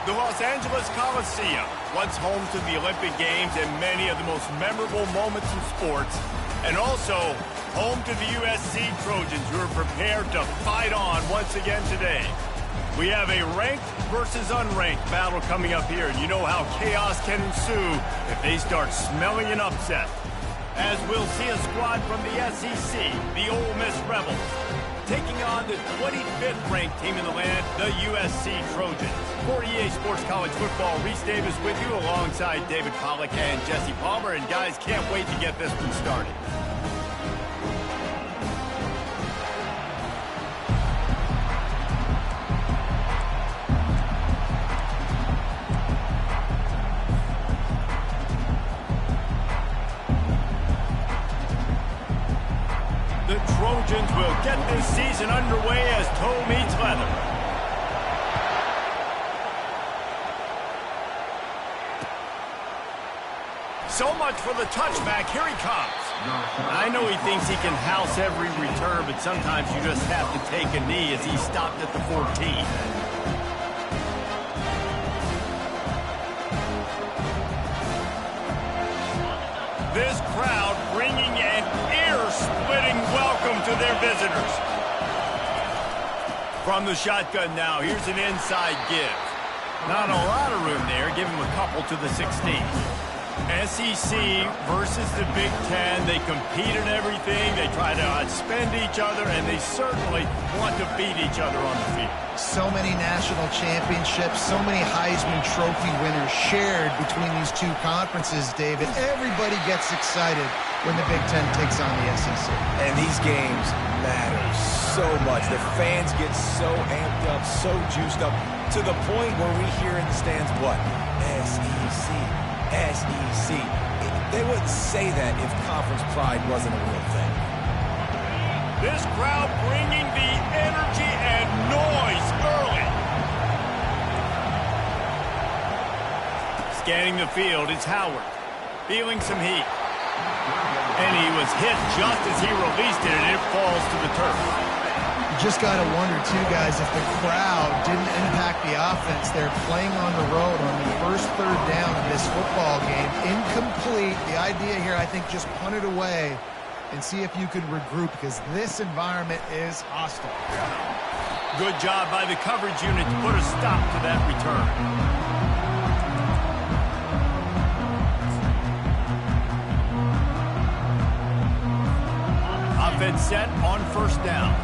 The Los Angeles Coliseum, once home to the Olympic Games and many of the most memorable moments in sports, and also home to the USC Trojans, who are prepared to fight on once again today. We have a ranked versus unranked battle coming up here, and you know how chaos can ensue if they start smelling an upset. As we'll see a squad from the SEC, the Ole Miss Rebels, taking on the 25th ranked team in the land, the USC Trojans. For EA Sports College Football, Reese Davis with you alongside David Pollack and Jesse Palmer. And guys, can't wait to get this one started. The Trojans will get this season underway as toe meets leather. So much for the touchback. Here he comes. I know he thinks he can house every return, but sometimes you just have to take a knee as he stopped at the 14. This crowd bringing an ear-splitting welcome to their visitors. From the shotgun now, here's an inside give. Not a lot of room there. Give him a couple to the 16. SEC versus the Big Ten. They compete in everything. They try to outspend each other, and they certainly want to beat each other on the field. So many national championships, so many Heisman Trophy winners shared between these two conferences, David. Everybody gets excited when the Big Ten takes on the SEC. And these games matter so much. The fans get so amped up, so juiced up, to the point where we hear in the stands, what? SEC. SEC. They wouldn't say that if conference pride wasn't a real thing. This crowd bringing the energy and noise early. Scanning the field, it's Howard. Feeling some heat. And he was hit just as he released it, and it falls to the turf. You just got to wonder, too, guys, if the crowd didn't impact the offense. They're playing on the road on the first third down of this football game. Incomplete. The idea here, I think, just punt it away and see if you can regroup, because this environment is hostile. Good job by the coverage unit to put a stop to that return. Offense set on first down.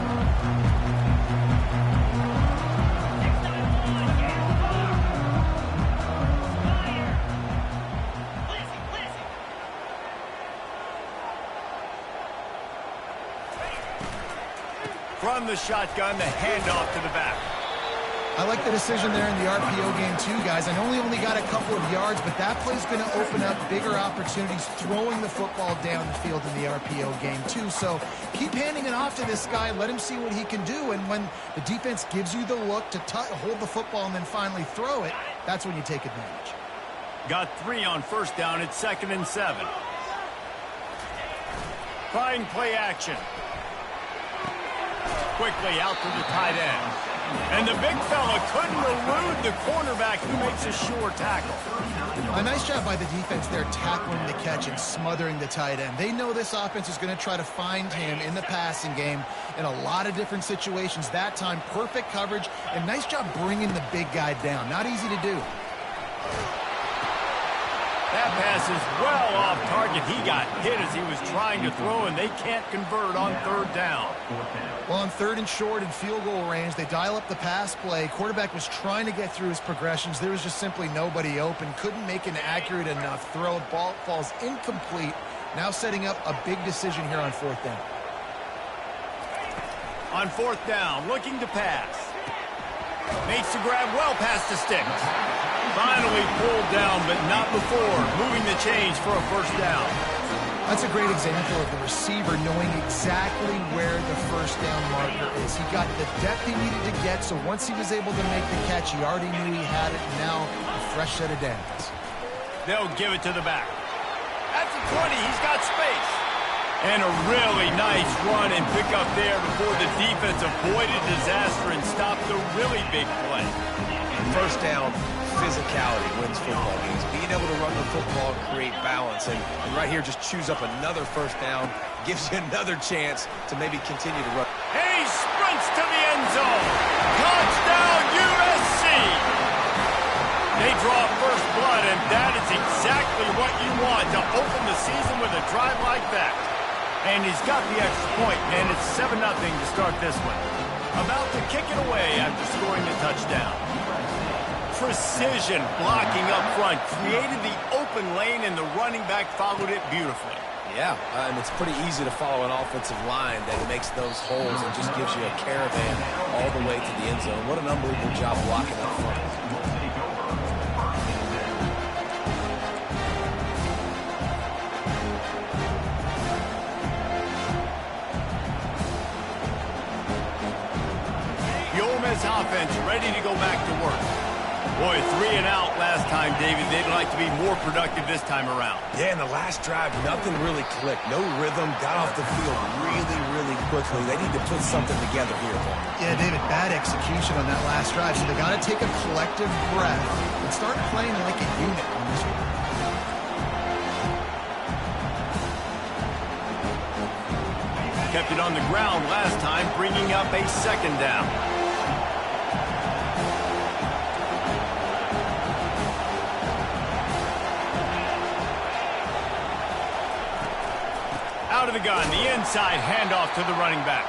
From the shotgun, the handoff to the back. I like the decision there in the RPO game too, guys. I know he only got a couple of yards, but that play's going to open up bigger opportunities throwing the football down the field in the RPO game too. So keep handing it off to this guy. Let him see what he can do. And when the defense gives you the look to hold the football and then finally throw it, that's when you take advantage. Got 3 on first down. It's 2nd and 7. Trying play action. Quickly out to the tight end. And the big fella couldn't elude the cornerback, who makes a sure tackle. A nice job by the defense there, tackling the catch and smothering the tight end. They know this offense is going to try to find him in the passing game in a lot of different situations. That time, perfect coverage, and nice job bringing the big guy down. Not easy to do. That pass is well off target. He got hit as he was trying to throw, and they can't convert on third down. Well, on 3rd and short and field goal range, they dial up the pass play. Quarterback was trying to get through his progressions. There was just simply nobody open. Couldn't make an accurate enough throw. Ball falls incomplete. Now setting up a big decision here on 4th down. On 4th down, looking to pass. Makes the grab well past the sticks. Finally pulled down, but not before. Moving the chains for a first down. That's a great example of the receiver knowing exactly where the first down marker is. He got the depth he needed to get, so once he was able to make the catch, he already knew he had it, and now a fresh set of downs. They'll give it to the back. At the 20, he's got space. And a really nice run and pick up there before the defense avoided disaster and stopped the really big play. First down, physicality wins football games. Being able to run the football and create balance. And right here, just choose up another first down, gives you another chance to maybe continue to run. He sprints to the end zone. Touchdown, USC. They draw first blood, and that is exactly what you want to open the season with a drive like that. And he's got the extra point, and it's 7-0 to start this one. About to kick it away after scoring the touchdown. Precision blocking up front, created the open lane, and the running back followed it beautifully. Yeah, and it's pretty easy to follow an offensive line that makes those holes and just gives you a caravan all the way to the end zone. What an unbelievable job blocking up front. Offense ready to go back to work. Boy, 3 and out last time, David. They'd like to be more productive this time around. Yeah, in the last drive, nothing really clicked. No rhythm, got off the field really, really quickly. They need to put something together here. Yeah, David, bad execution on that last drive. So they got to take a collective breath and start playing like a unit on this one. Kept it on the ground last time, bringing up a second down. Out of the gun, the inside handoff to the running back.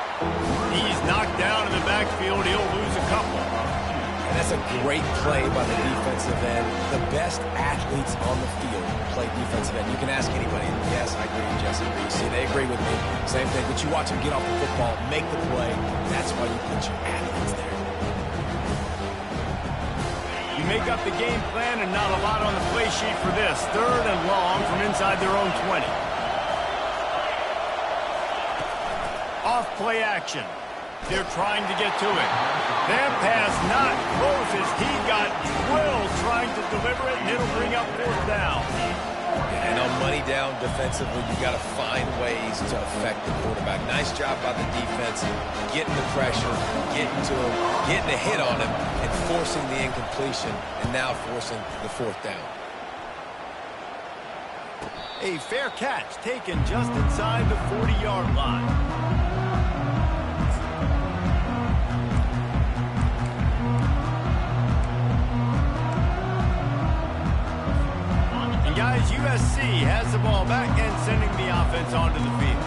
He's knocked down in the backfield. He'll lose a couple. And that's a great play by the defensive end. The best athletes on the field play defensive end. You can ask anybody. Yes, I agree with Jesse. You see, they agree with me. Same thing. But you watch them get off the football, make the play. That's why you put your athletes there. You make up the game plan and not a lot on the play sheet for this. 3rd and long from inside their own 20. Off play action. They're trying to get to it. That pass not close as he got drilled trying to deliver it, and it'll bring up 4th down. And on money down defensively, you got to find ways to affect the quarterback. Nice job by the defense, getting the pressure, getting to him, getting a hit on him, and forcing the incompletion, and now forcing the 4th down. A fair catch taken just inside the 40-yard line. Guys, USC has the ball back and sending the offense onto the field.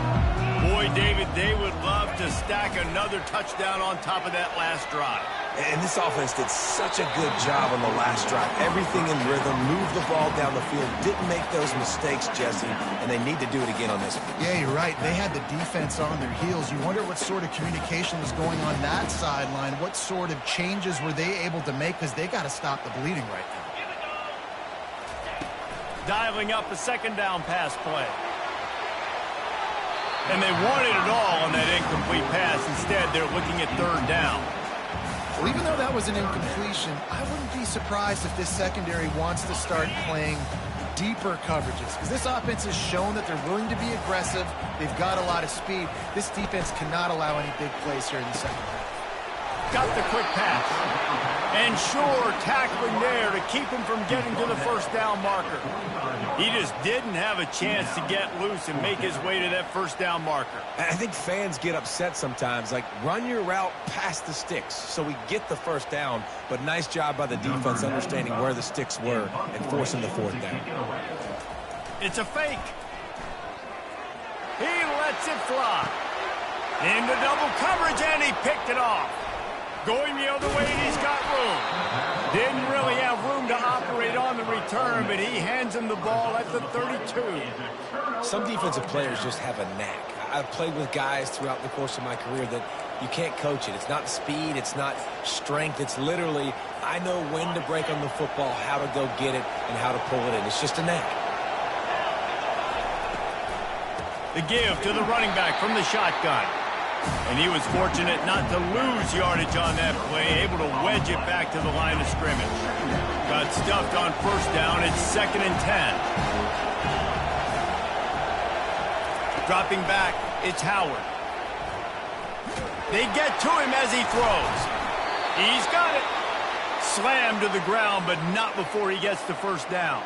Boy, David, they would love to stack another touchdown on top of that last drive. And this offense did such a good job on the last drive. Everything in rhythm, moved the ball down the field, didn't make those mistakes, Jesse, and they need to do it again on this one. Yeah, you're right. They had the defense on their heels. You wonder what sort of communication was going on that sideline. What sort of changes were they able to make, because they got to stop the bleeding right now. Dialing up a 2nd down pass play. And they wanted it all on that incomplete pass. Instead, they're looking at 3rd down. Well, even though that was an incompletion, I wouldn't be surprised if this secondary wants to start playing deeper coverages, because this offense has shown that they're willing to be aggressive. They've got a lot of speed. This defense cannot allow any big plays here in the second half. Got the quick pass. And sure, tackling there to keep him from getting to the 1st down marker. He just didn't have a chance to get loose and make his way to that 1st down marker. I think fans get upset sometimes, like run your route past the sticks so we get the 1st down, but nice job by the defense understanding where the sticks were and forcing the 4th down. It's a fake. He lets it fly. Into double coverage, and he picked it off. Going the other way, and he's got room. Didn't really have room to operate on the return, but he hands him the ball at the 32. Some defensive players just have a knack. I've played with guys throughout the course of my career that you can't coach it. It's not speed, it's not strength. It's literally, I know when to break on the football, how to go get it, and how to pull it in. It's just a knack. The give to the running back from the shotgun. And he was fortunate not to lose yardage on that play, able to wedge it back to the line of scrimmage. Got stuffed on 1st down. It's 2nd and 10. Dropping back, it's Howard. They get to him as he throws. He's got it. Slammed to the ground, but not before he gets the first down.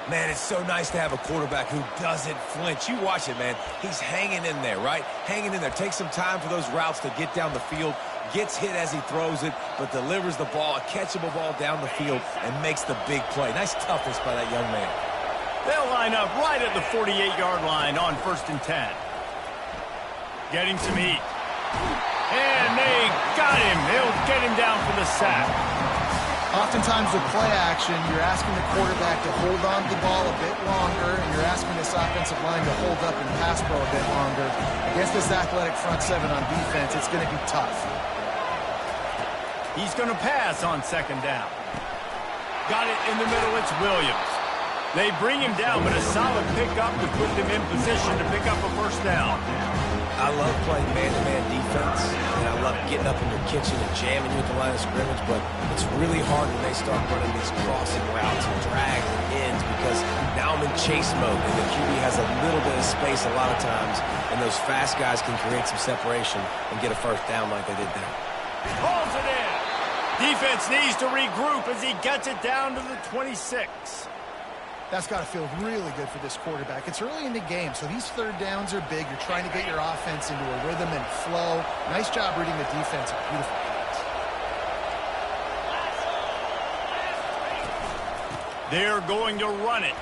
Man, it's so nice to have a quarterback who doesn't flinch. You watch it, man. He's hanging in there, right? Hanging in there. Takes some time for those routes to get down the field. Gets hit as he throws it, but delivers the ball, a catchable ball down the field, and makes the big play. Nice toughness by that young man. They'll line up right at the 48-yard line on 1st and 10. Getting some heat. And they got him. They'll get him down for the sack. Oftentimes with play action, you're asking the quarterback to hold on to the ball a bit longer, and you're asking this offensive line to hold up and pass pro a bit longer. Against this athletic front seven on defense, it's going to be tough. He's going to pass on 2nd down. Got it in the middle. It's Williams. They bring him down, but a solid pickup to put them in position to pick up a 1st down. I love playing man-to-man defense, and I love getting up in your kitchen and jamming you at the line of scrimmage, but it's really hard when they start running these crossing routes and drags and ends because now I'm in chase mode, and the QB has a little bit of space a lot of times, and those fast guys can create some separation and get a 1st down like they did there. Pulls it in. Defense needs to regroup as he gets it down to the 26. That's got to feel really good for this quarterback. It's early in the game, so these 3rd downs are big. You're trying to get your offense into a rhythm and flow. Nice job reading the defense. Beautiful pass. They're going to run it.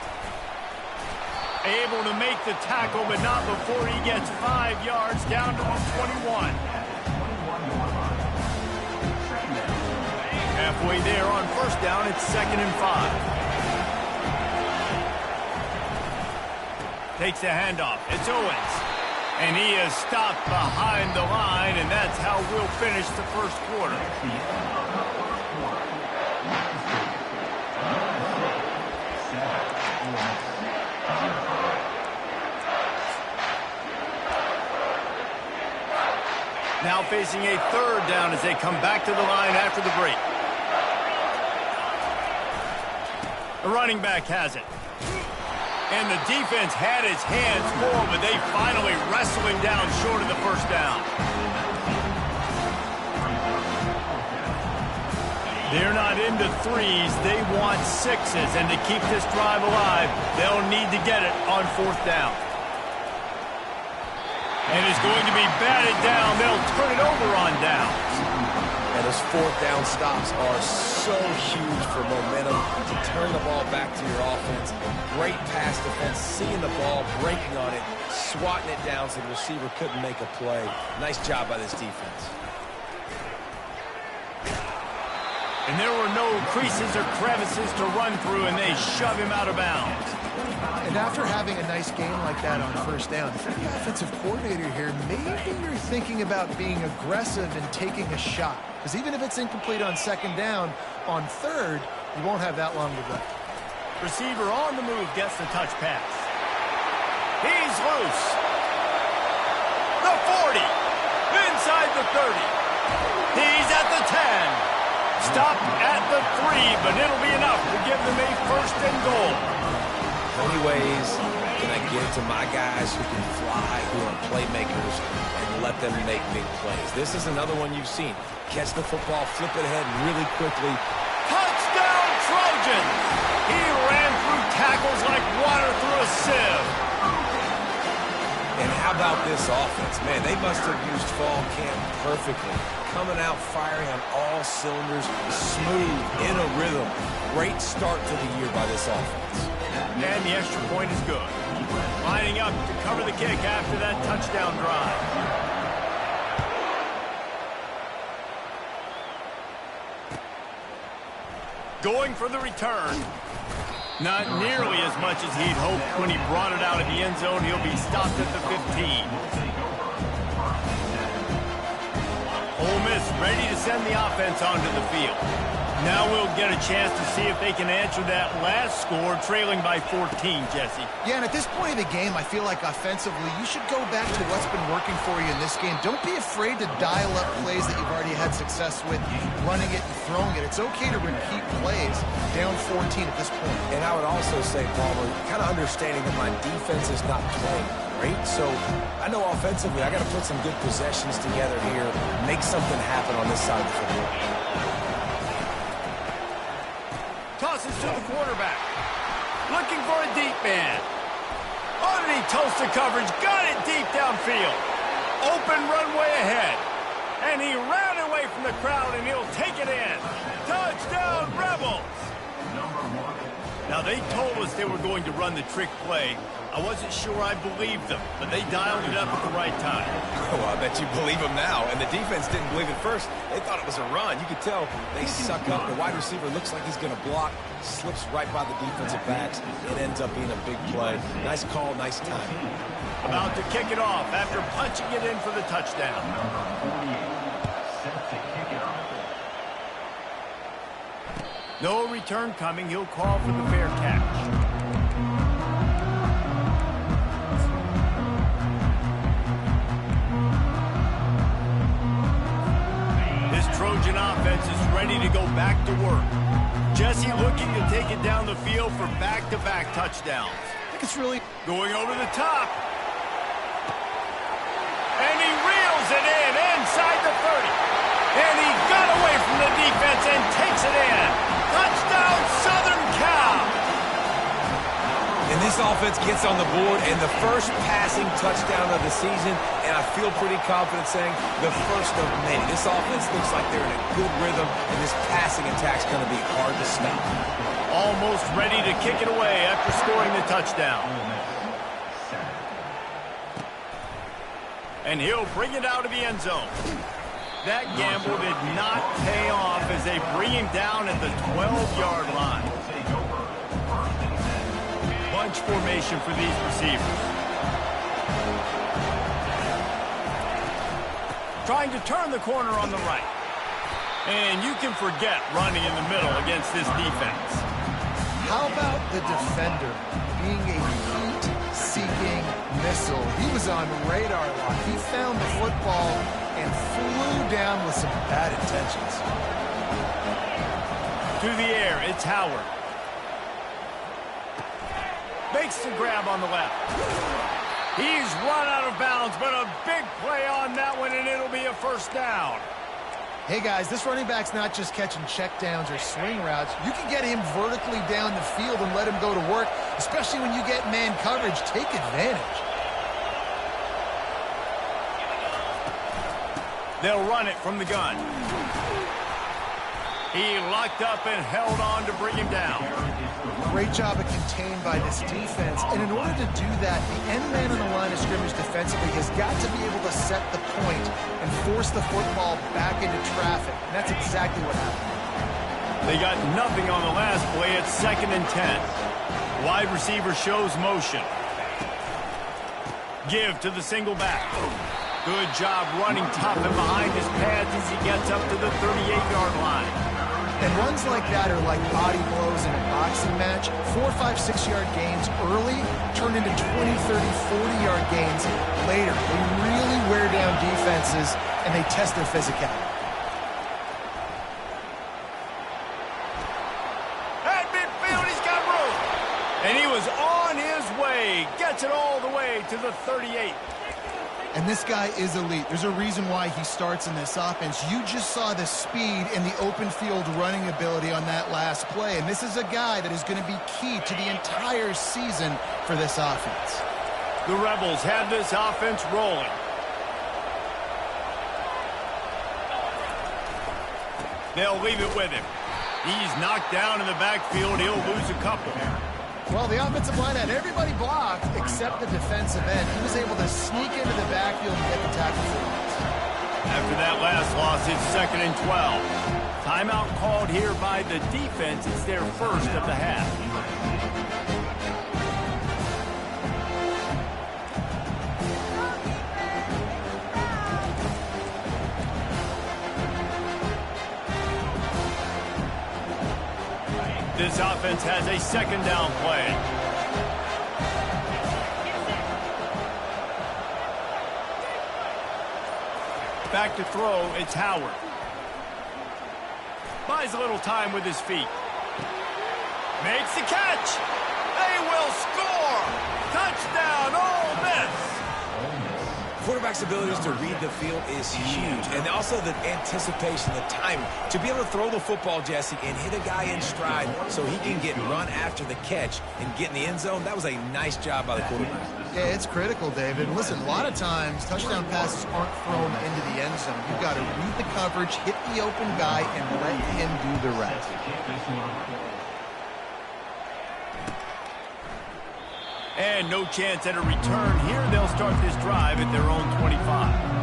Able to make the tackle, but not before he gets 5 yards down to the 21. Halfway there on 1st down, it's 2nd and 5. Takes the handoff. It's Owens. And he is stopped behind the line, and that's how we'll finish the 1st quarter. Now facing a 3rd down as they come back to the line after the break. The running back has it. And the defense had its hands full, but they finally wrestle him down short of the 1st down. They're not into 3s. They want 6s. And to keep this drive alive, they'll need to get it on 4th down. And it's going to be batted down. They'll turn it over on downs. And those 4th down stops are so huge for momentum to turn the ball back to your offense. Great pass defense, seeing the ball, breaking on it, swatting it down so the receiver couldn't make a play. Nice job by this defense. And there were no creases or crevices to run through, and they shove him out of bounds. And after having a nice game like that on 1st down, if you're the offensive coordinator here, maybe you're thinking about being aggressive and taking a shot. Because even if it's incomplete on 2nd down, on 3rd, you won't have that long to go. Receiver on the move gets the touch pass. He's loose. The 40. Inside the 30. He's at the 10. Stop at the 3, but it'll be enough to give them a 1st and goal. How many ways can I get to my guys who can fly, who are playmakers, and let them make big plays? This is another one you've seen. Catch the football, flip it ahead really quickly. Touchdown, Trojans! He ran through tackles like water through a sieve. And how about this offense? Man, they must have used fall camp perfectly. Coming out, firing on all cylinders, smooth, in a rhythm. Great start to the year by this offense. And the extra point is good. Lining up to cover the kick after that touchdown drive. Going for the return. Not nearly as much as he'd hoped when he brought it out of the end zone. He'll be stopped at the 15. Ole Miss ready to send the offense onto the field. Now we'll get a chance to see if they can answer that last score, trailing by 14, Jesse. Yeah, and at this point of the game, I feel like offensively, you should go back to what's been working for you in this game. Don't be afraid to dial up plays that you've already had success with, running it and throwing it. It's okay to repeat plays down 14 at this point. And I would also say, Palmer, kind of understanding that my defense is not playing great, so I know offensively I got to put some good possessions together here, make something happen on this side of the football. passes to the quarterback. Looking for a deep man. Underneath toasted coverage, got it deep downfield. Open runway ahead. And he ran away from the crowd, and he'll take it in. Touchdown, Rebels! Now, they told us they were going to run the trick play. I wasn't sure I believed them, but they dialed it up at the right time. Oh, I bet you believe them now. And the defense didn't believe it first. They thought it was a run. You could tell they suck up. The wide receiver looks like he's going to block, slips right by the defensive backs. It ends up being a big play. Nice call, nice timing. About to kick it off after punching it in for the touchdown. No return coming. He'll call for the fair catch. This Trojan offense is ready to go back to work. Jesse looking to take it down the field for back-to-back touchdowns. I think it's really going over the top. And he reels it in inside the 30. And he got away from the defense and takes it in. Touchdown, Southern Cal. And this offense gets on the board and the first passing touchdown of the season, and I feel pretty confident saying the first of many. This offense looks like they're in a good rhythm, and this passing attack's going to be hard to stop. Almost ready to kick it away after scoring the touchdown. And he'll bring it out of the end zone. That gamble did not pay off as they bring him down at the 12-yard line. Bunch formation for these receivers. Trying to turn the corner on the right. And you can forget running in the middle against this defense. How about the defender being a heat-seeking missile? He was on radar lock. He found the football and flew down with some bad intentions. To the air, it's Howard. Makes the grab on the left. He's run out of bounds, but a big play on that one, and it'll be a first down. Hey, guys, this running back's not just catching checkdowns or swing routes. You can get him vertically down the field and let him go to work, especially when you get man coverage. Take advantage. They'll run it from the gun. He locked up and held on to bring him down. Great job of contained by this defense. And in order to do that, the end man on the line of scrimmage defensively has got to be able to set the point and force the football back into traffic. And that's exactly what happened. They got nothing on the last play. It's 2nd and 10. Wide receiver shows motion. Give to the single back. Good job running tough and behind his pads as he gets up to the 38-yard line. And runs like that are like body blows in a boxing match. 4, 5, 6-yard gains early turn into 20, 30, 40-yard gains later. They really wear down defenses, and they test their physicality. At midfield, he's got room. And he was on his way. Gets it all the way to the 38. And this guy is elite. There's a reason why he starts in this offense. You just saw the speed and the open field running ability on that last play. And this is a guy that is going to be key to the entire season for this offense. The Rebels have this offense rolling. They'll leave it with him. He's knocked down in the backfield. He'll lose a couple. Well, the offensive line had everybody blocked except the defensive end. He was able to sneak into the backfield and get the tackle for once. After that last loss, it's 2nd and 12. Timeout called here by the defense. It's their first of the half. This offense has a 2nd down play. Back to throw, it's Howard. Buys a little time with his feet. Makes the catch. They will score. Touchdown, Ole Miss. quarterback's abilities to read the field is huge. And also the anticipation, the timing. To be able to throw the football, Jesse, and hit a guy in stride so he can get run after the catch and get in the end zone, that was a nice job by the quarterback. Yeah, it's critical, David. Listen, a lot of times touchdown passes aren't thrown into the end zone. You've got to read the coverage, hit the open guy, and let him do the rest. And no chance at a return here. They'll start this drive at their own 25.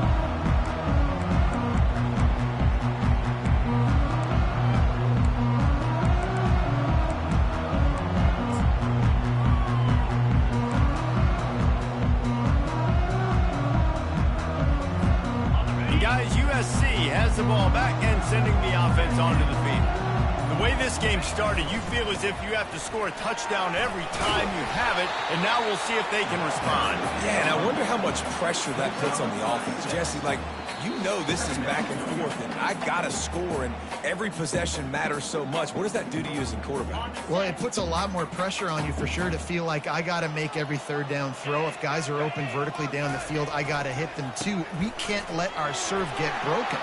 Guys, USC has the ball back and sending the offense onto the field. The way this game started, you feel as if you have to score a touchdown every time you have it, and now we'll see if they can respond. Yeah, and I wonder how much pressure that puts on the offense. Jesse, like, you know this is back and forth, and I got to score, and every possession matters so much. What does that do to you as a quarterback? Well, it puts a lot more pressure on you for sure to feel like I got to make every third down throw. If guys are open vertically down the field, I got to hit them too. We can't let our serve get broken.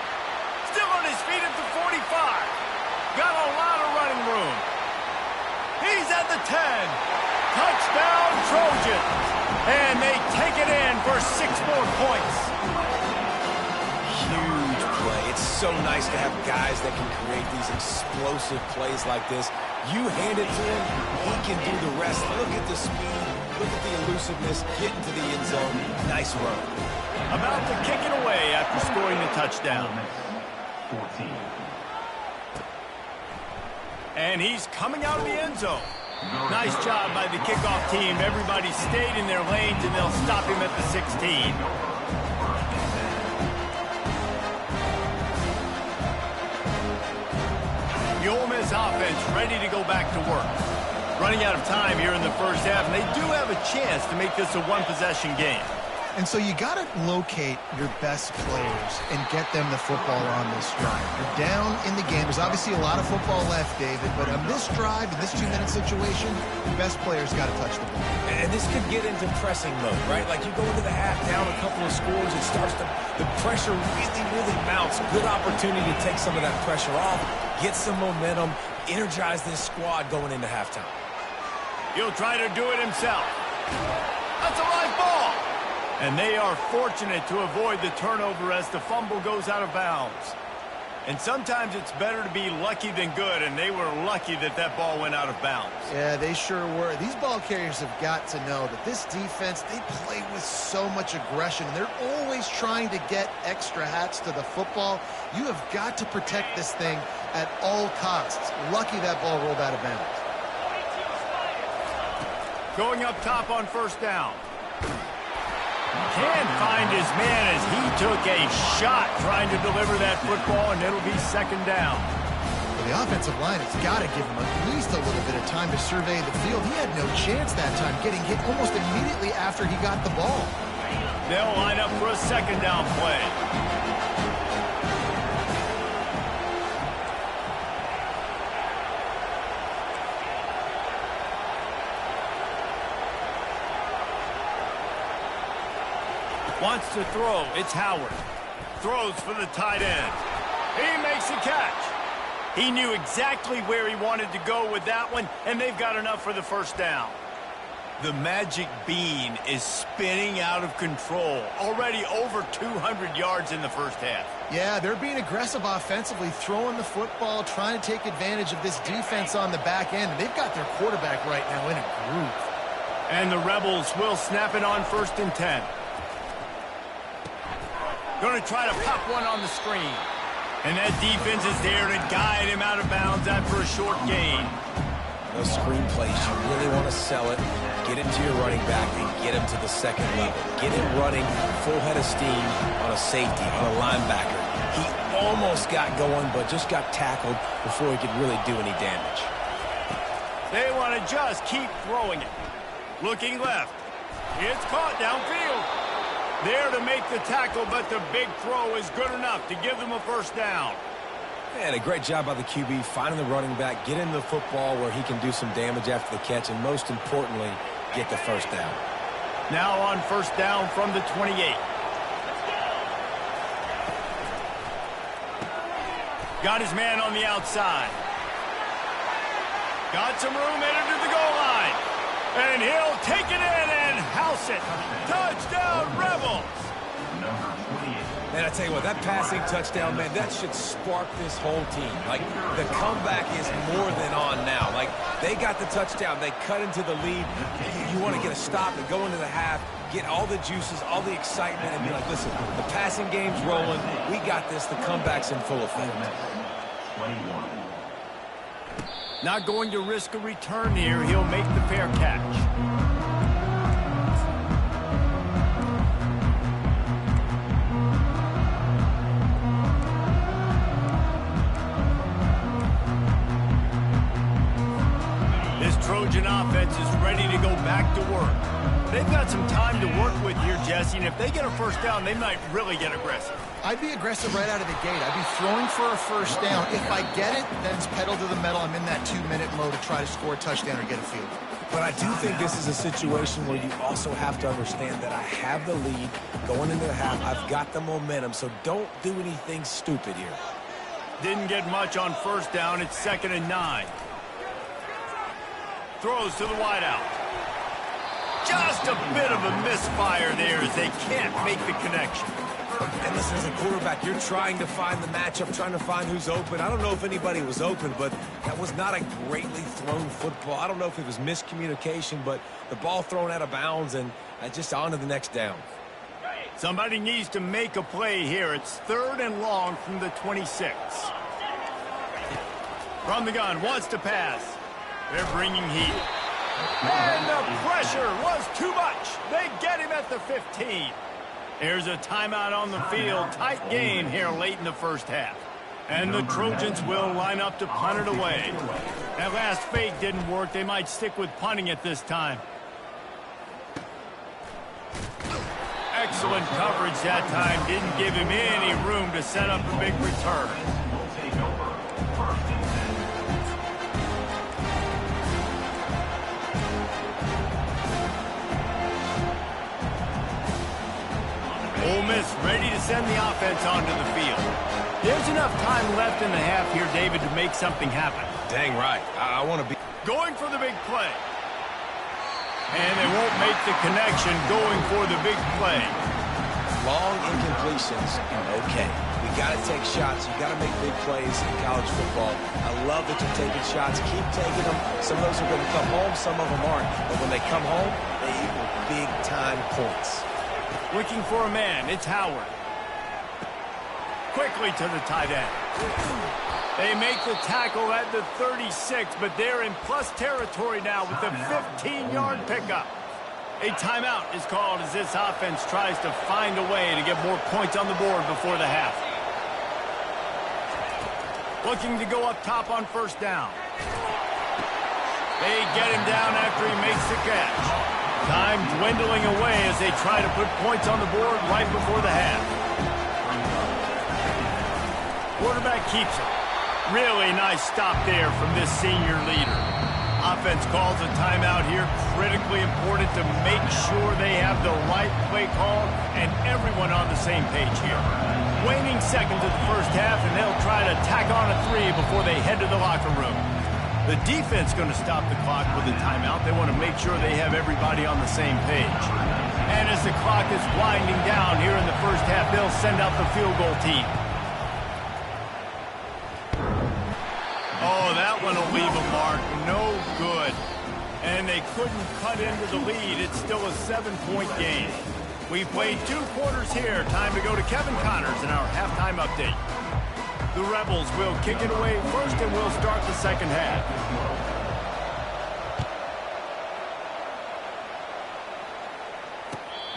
Still on his feet at the 45. Got a lot of running room. He's at the 10. Touchdown Trojans. And they take it in for 6 more points. Huge play. It's so nice to have guys that can create these explosive plays like this. You hand it to him, he can do the rest. Look at the speed. Look at the elusiveness. Get into the end zone. Nice run. About to kick it away after scoring the touchdown. 14. And he's coming out of the end zone. Nice job by the kickoff team. Everybody stayed in their lanes, and they'll stop him at the 16. The Ole Miss offense ready to go back to work. Running out of time here in the first half, and they do have a chance to make this a one-possession game. And so you got to locate your best players and get them the football on this drive. You're down in the game. There's obviously a lot of football left, David, but on this drive, in this 2-minute situation, your best players got to touch the ball. And this could get into pressing mode, right? Like you go into the half down a couple of scores, it starts to, the pressure really mounts. Good opportunity to take some of that pressure off, get some momentum, energize this squad going into halftime. He'll try to do it himself. That's a live ball. And they are fortunate to avoid the turnover as the fumble goes out of bounds. And sometimes it's better to be lucky than good, and they were lucky that that ball went out of bounds. Yeah, they sure were. These ball carriers have got to know that this defense, they play with so much aggression. They're always trying to get extra hats to the football. You have got to protect this thing at all costs. Lucky that ball rolled out of bounds. Going up top on first down. Can't find his man as he took a shot trying to deliver that football, and it'll be second down. Well, the offensive line has got to give him at least a little bit of time to survey the field. He had no chance that time, getting hit almost immediately after he got the ball. They'll line up for a second down play. Wants to throw. It's Howard. Throws for the tight end. He makes the catch. He knew exactly where he wanted to go with that one, and they've got enough for the first down. The magic bean is spinning out of control. Already over 200 yards in the first half. Yeah, they're being aggressive offensively, throwing the football, trying to take advantage of this defense on the back end. And they've got their quarterback right now in a groove. And the Rebels will snap it on 1st and 10. Going to try to pop one on the screen. And that defense is there to guide him out of bounds after a short gain. Those screen plays, you really want to sell it, get it to your running back, and get him to the second level. Get him running full head of steam on a safety, on a linebacker. He almost got going, but just got tackled before he could really do any damage. They want to just keep throwing it. Looking left. It's caught downfield. There to make the tackle, but the big throw is good enough to give them a first down. And a great job by the QB, finding the running back, get him the football where he can do some damage after the catch, and most importantly, get the first down. Now on first down from the 28. Got his man on the outside. Got some room headed to the goal line. And he'll take it in and house it. Touchdown, Rebels. Man, I tell you what, that passing touchdown, man, that should spark this whole team. Like, the comeback is more than on now. Like, they got the touchdown. They cut into the lead. You want to get a stop and go into the half, get all the juices, all the excitement, and be like, listen, the passing game's rolling. We got this. The comeback's in full effect. Not going to risk a return here. He'll make the fair catch. Trojan offense is ready to go back to work. They've got some time to work with here, Jesse, and if they get a first down, they might really get aggressive. I'd be aggressive right out of the gate. I'd be throwing for a first down. If I get it, then it's pedal to the metal. I'm in that 2-minute mode to try to score a touchdown or get a field. But I do think this is a situation where you also have to understand that I have the lead going into the half. I've got the momentum, so don't do anything stupid here. Didn't get much on first down. It's 2nd and 9. Throws to the wideout. Just a bit of a misfire there as they can't make the connection. And listen, as a quarterback, you're trying to find the matchup, trying to find who's open. I don't know if anybody was open, but that was not a greatly thrown football. I don't know if it was miscommunication, but the ball thrown out of bounds and just on to the next down. Somebody needs to make a play here. It's 3rd and long from the 26. From the gun, wants to pass. They're bringing heat. And the pressure was too much. They get him at the 15. There's a timeout on the field. Tight game here late in the first half. And the Trojans will line up to punt it away. That last fake didn't work. They might stick with punting it this time. Excellent coverage that time. Didn't give him any room to set up a big return. Ole Miss ready to send the offense onto the field. There's enough time left in the half here, David, to make something happen. Dang right. I want to be going for the big play. And they won't make the connection going for the big play. Long incompletions. Okay. We got to take shots. You got to make big plays in college football. I love that you're taking shots. Keep taking them. Some of those are going to come home. Some of them aren't. But when they come home, they equal big-time points. Looking for a man. It's Howard. Quickly to the tight end. They make the tackle at the 36, but they're in plus territory now with the 15-yard pickup. A timeout is called as this offense tries to find a way to get more points on the board before the half. Looking to go up top on first down. They get him down after he makes the catch. Time dwindling away as they try to put points on the board right before the half. Quarterback keeps it. Really nice stop there from this senior leader. Offense calls a timeout here. Critically important to make sure they have the right play call and everyone on the same page here. Waning seconds of the first half, and they'll try to tack on a 3 before they head to the locker room. The defense going to stop the clock with a timeout. They want to make sure they have everybody on the same page. And as the clock is winding down here in the first half, they'll send out the field goal team. Oh, that one will leave a mark. No good. And they couldn't cut into the lead. It's still a 7-point game. We've played 2 quarters here. Time to go to Kevin Connors in our halftime update. The Rebels will kick it away first, and we'll start the second half.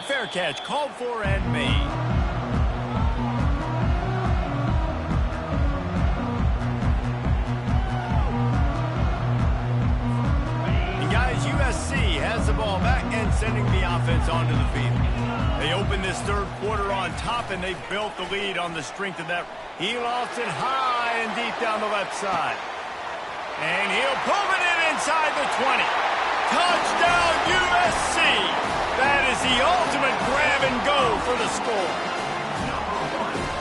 Fair catch called for and made. And guys, USC has the ball back and sending the offense onto the field. They open this third quarter on top, and they've built the lead on the strength of that. He lost it high and deep down the left side. And he'll pull it in inside the 20. Touchdown, USC! That is the ultimate grab and go for the score.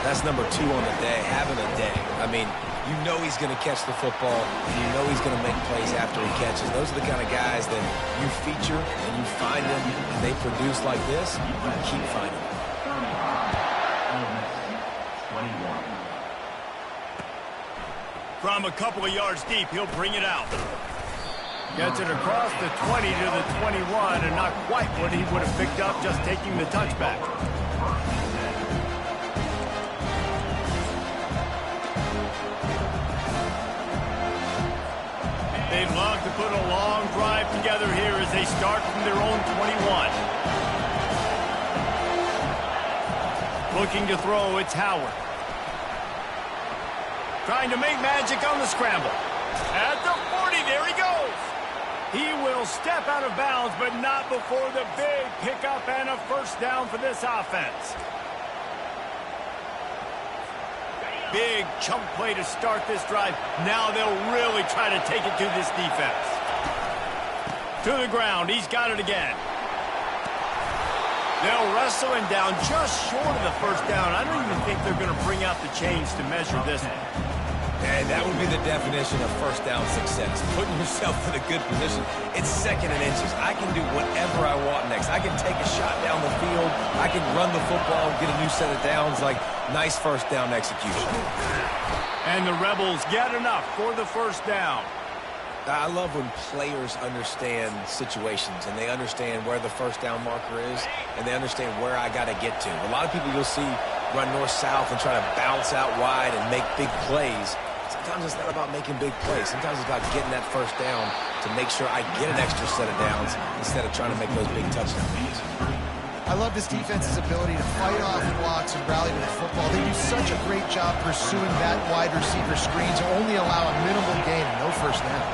That's number 2 on the day, having a day. I mean, You know he's going to catch the football, and you know he's going to make plays after he catches. Those are the kind of guys that you feature and you find them, and they produce like this, you keep finding them. From a couple of yards deep, he'll bring it out. Gets it across the 20 to the 21, and not quite what he would have picked up just taking the touchback. They'd love to put a long drive together here as they start from their own 21. Looking to throw, it's Howard. Trying to make magic on the scramble. At the 40, there he goes. He will step out of bounds, but not before the big pickup and a first down for this offense. Big chunk play to start this drive. Now they'll really try to take it to this defense. To the ground. He's got it again. They'll wrestle him down just short of the first down. I don't even think they're going to bring out the chains to measure this one. And that would be the definition of first down success. Putting yourself in a good position. It's second and inches. I can do whatever I want next. I can take a shot down the field. I can run the football, get a new set of downs. Like, nice first down execution. And the Rebels get enough for the first down. I love when players understand situations and they understand where the first down marker is and they understand where I got to get to. A lot of people you'll see run north-south and try to bounce out wide and make big plays. Sometimes it's not about making big plays. Sometimes it's about getting that first down to make sure I get an extra set of downs instead of trying to make those big touchdown runs. I love this defense's ability to fight off blocks and rally to the football. They do such a great job pursuing that wide receiver screen to only allow a minimal gain and no first down.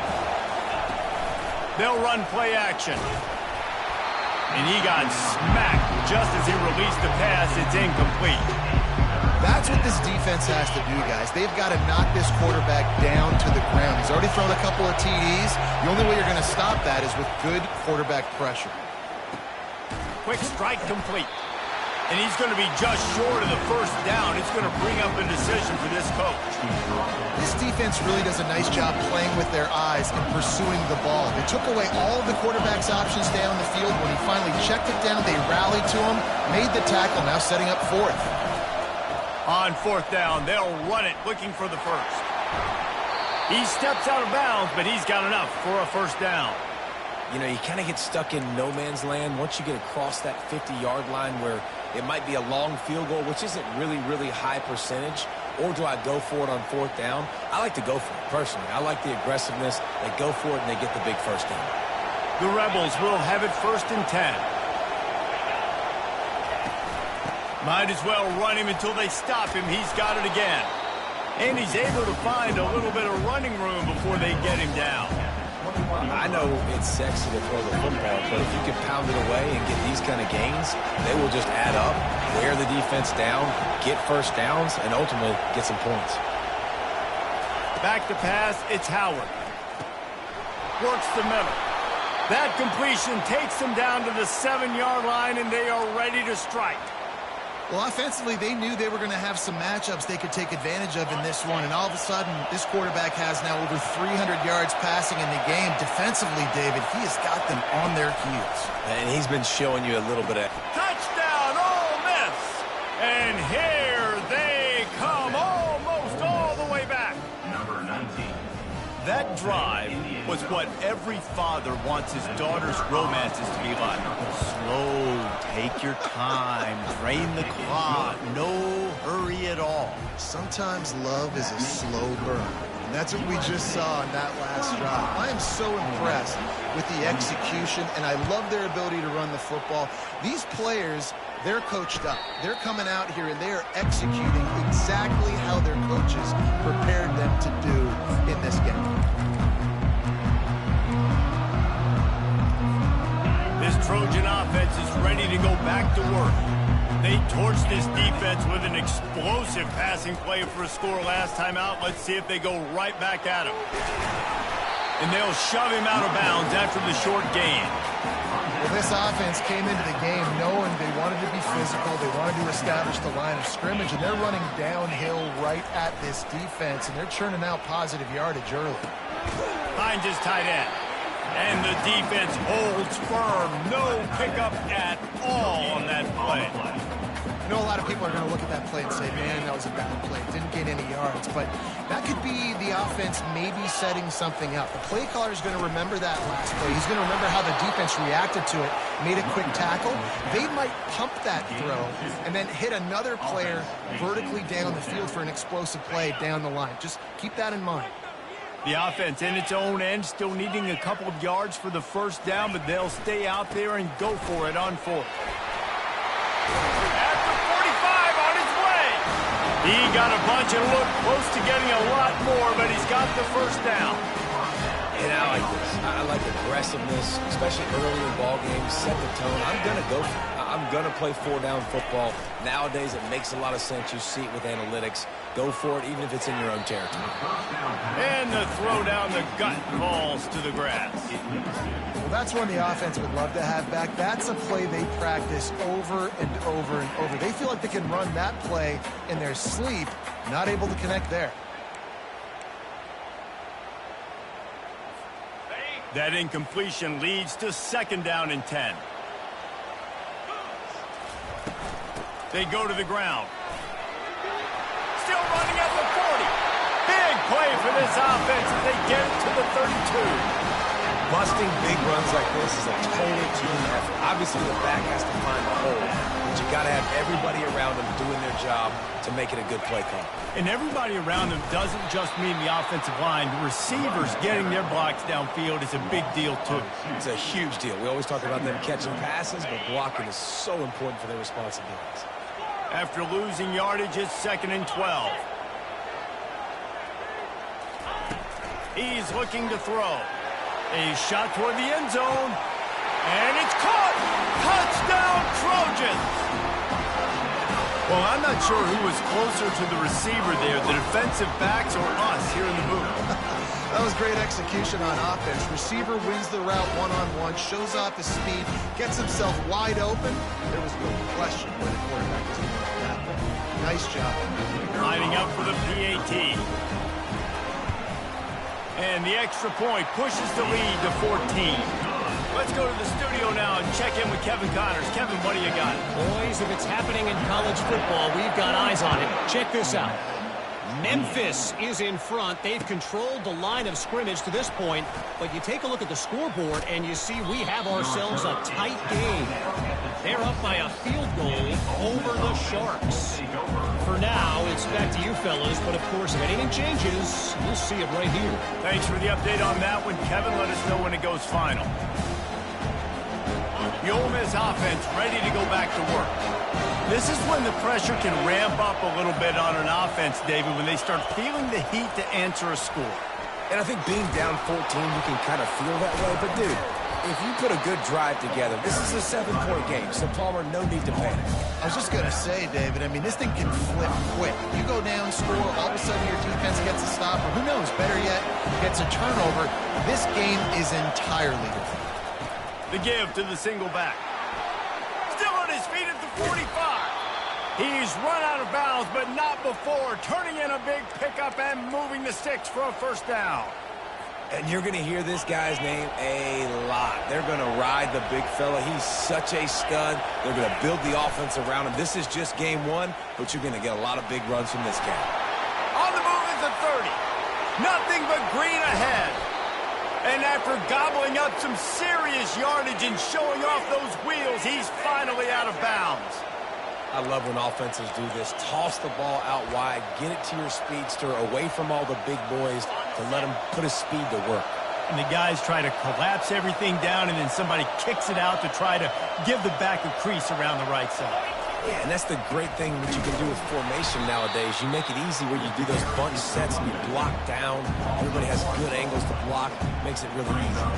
They'll run play action. And he got smacked just as he released the pass. It's incomplete. That's what this defense has to do, guys. They've got to knock this quarterback down to the ground. He's already thrown a couple of TDs. The only way you're going to stop that is with good quarterback pressure. Quick strike complete. And he's going to be just short of the first down. It's going to bring up a decision for this coach. This defense really does a nice job playing with their eyes and pursuing the ball. They took away all of the quarterback's options down the field. When he finally checked it down, they rallied to him, made the tackle, now setting up fourth. On fourth down, they'll run it, looking for the first. He steps out of bounds, but he's got enough for a first down. You know, you kind of get stuck in no man's land once you get across that 50-yard line where it might be a long field goal, which isn't really high percentage, or do I go for it on fourth down? I like to go for it, personally. I like the aggressiveness. They go for it, and they get the big first down. The Rebels will have it 1st and 10. Might as well run him until they stop him. He's got it again. And he's able to find a little bit of running room before they get him down. I know it's sexy to throw the football, but if you can pound it away and get these kind of gains, they will just add up, wear the defense down, get first downs, and ultimately get some points. Back to pass, it's Howard. Works the middle. That completion takes them down to the 7-yard line, and they are ready to strike. Well, offensively, they knew they were going to have some matchups they could take advantage of in this one, and all of a sudden, this quarterback has now over 300 yards passing in the game. Defensively, David, he has got them on their heels. And he's been showing you a little bit of... Touchdown, Ole Miss! And here they come, almost all the way back. Number 19. That drive was what every father wants his daughter's romances to be like. Slow, take your time, drain the clock, no hurry at all. Sometimes love is a slow burn. And that's what we just saw in that last drive. I am so impressed with the execution, and I love their ability to run the football. These players, they're coached up. They're coming out here, and they are executing exactly how their coaches prepared them to do in this game. This Trojan offense is ready to go back to work. They torched this defense with an explosive passing play for a score last time out. Let's see if they go right back at him. And they'll shove him out of bounds after the short gain. Well, this offense came into the game knowing they wanted to be physical, they wanted to establish the line of scrimmage, and they're running downhill right at this defense, and they're churning out positive yardage early. Hines is tight end. And the defense holds firm. No pickup at all on that play. I know a lot of people are going to look at that play and say, man, that was a bad play. Didn't gain any yards. But that could be the offense maybe setting something up. The play caller is going to remember that last play. He's going to remember how the defense reacted to it, made a quick tackle. They might pump that throw and then hit another player vertically down the field for an explosive play down the line. Just keep that in mind. The offense in its own end still needing a couple of yards for the first down, but they'll stay out there and go for it on fourth. After 45 on his way. He got a bunch and looked close to getting a lot more, but he's got the first down. And I like this. I like aggressiveness, especially early in ball games. Set the tone. I'm going to go for it. I'm going to play four-down football. Nowadays, it makes a lot of sense. You see it with analytics. Go for it, even if it's in your own territory. And the throw down the gut falls to the grass. Well, that's one the offense would love to have back. That's a play they practice over and over and over. They feel like they can run that play in their sleep, not able to connect there. That incompletion leads to second down and 10. They go to the ground. Still running at the 40. Big play for this offense as they get it to the 32. Busting big runs like this is a total team effort. Obviously, the back has to find the hole, but you got to have everybody around them doing their job to make it a good play call. And everybody around them doesn't just mean the offensive line. The receivers getting their blocks downfield is a big deal, too. It's a huge deal. We always talk about them catching passes, but blocking is so important for their responsibilities. After losing yardage, it's 2nd and 12. He's looking to throw. A shot toward the end zone. And it's caught! Touchdown, Trojans! Well, I'm not sure who was closer to the receiver there, the defensive backs or us here in the booth. That was great execution on offense. Receiver wins the route one-on-one, shows off his speed, gets himself wide open. There was no question where the quarterback was going with that. Nice job. Lining up for the PAT. And the extra point pushes the lead to 14. Let's go to the studio now and check in with Kevin Connors. Kevin, what do you got? Boys, if it's happening in college football, we've got eyes on it. Check this out. Memphis is in front. They've controlled the line of scrimmage to this point, but you take a look at the scoreboard and you see we have ourselves a tight game. They're up by a field goal over the Sharks. For now, it's back to you fellas, but of course, if anything changes, we'll see it right here. Thanks for the update on that one, Kevin. Let us know when it goes final. The Ole Miss offense ready to go back to work. This is when the pressure can ramp up a little bit on an offense, David, when they start feeling the heat to answer a score. And I think being down 14, you can kind of feel that way. But, dude, if you put a good drive together, this is a 7-point game. So, Palmer, no need to panic. I was just going to say, David, I mean, this thing can flip quick. You go down, score, all of a sudden your defense gets a stop, or who knows, better yet, gets a turnover. This game is entirely different. The give to the single back. Still on his feet at the 45. He's run out of bounds, but not before turning in a big pickup and moving the sticks for a first down. And you're going to hear this guy's name a lot. They're going to ride the big fella. He's such a stud. They're going to build the offense around him. This is just game one, but you're going to get a lot of big runs from this guy. On the move is the 30. Nothing but green ahead. And after gobbling up some serious yardage and showing off those wheels, he's finally out of bounds. I love when offenses do this. Toss the ball out wide. Get it to your speedster, away from all the big boys, to let him put his speed to work. And the guys try to collapse everything down, and then somebody kicks it out to try to give the back a crease around the right side. Yeah, and that's the great thing that you can do with formation nowadays. You make it easy where you do those bunch sets and you block down. Everybody has good angles to block. Makes it really easy.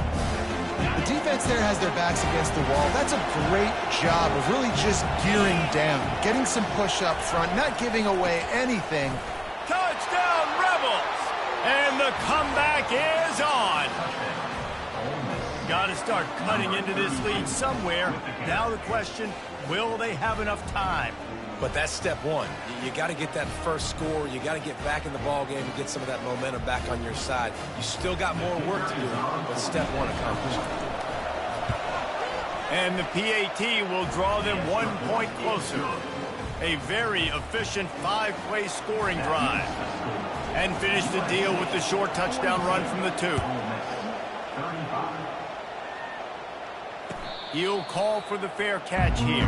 The defense there has their backs against the wall. That's a great job of really just gearing down, getting some push up front, not giving away anything. Touchdown, Rebels! And the The comeback is on. Got to start cutting into this lead somewhere. Now the question, will they have enough time? But that's step one. You got to get that first score. You got to get back in the ball game and get some of that momentum back on your side. You still got more work to do, but step one accomplished. And the PAT will draw them 1 point closer. A very efficient 5-play scoring drive. And finish the deal with the short touchdown run from the 2. He'll call for the fair catch here.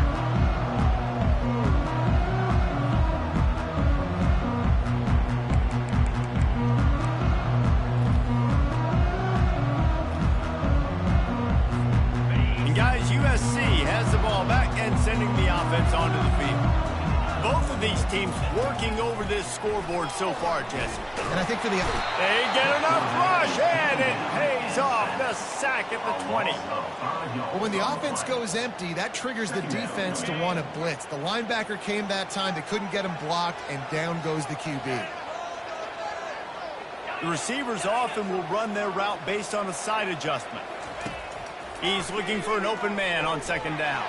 And guys, USC has the ball back and sending the offense onto the field. Both of these teams working over this scoreboard so far, Jesse. And I think for the... They get enough rush, and it pays off. The sack at the 20. Well, when the offense goes empty, that triggers the defense to want to blitz. The linebacker came that time. They couldn't get him blocked, and down goes the QB. The receivers often will run their route based on a side adjustment. He's looking for an open man on second down.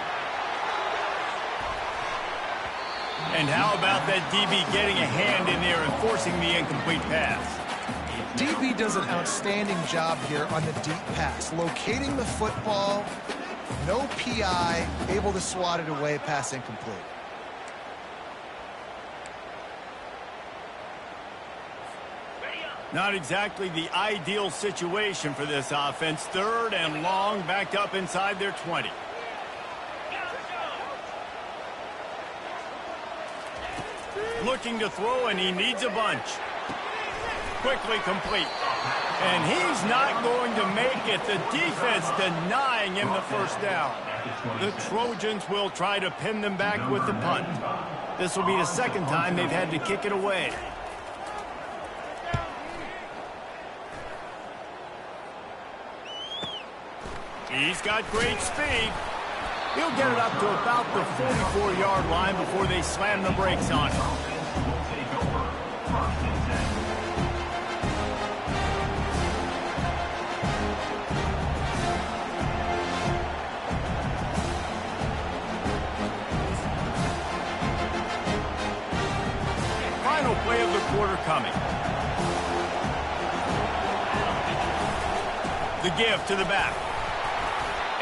And how about that DB getting a hand in there and forcing the incomplete pass? DB does an outstanding job here on the deep pass. Locating the football, no PI, able to swat it away, pass incomplete. Not exactly the ideal situation for this offense. 3rd and long, backed up inside their 20. Looking to throw, and he needs a bunch. Quickly complete. And he's not going to make it. The defense denying him the first down. The Trojans will try to pin them back with the punt. This will be the 2nd time they've had to kick it away. He's got great speed. He'll get it up to about the 44-yard line before they slam the brakes on him. Final play of the quarter coming. The give to the back.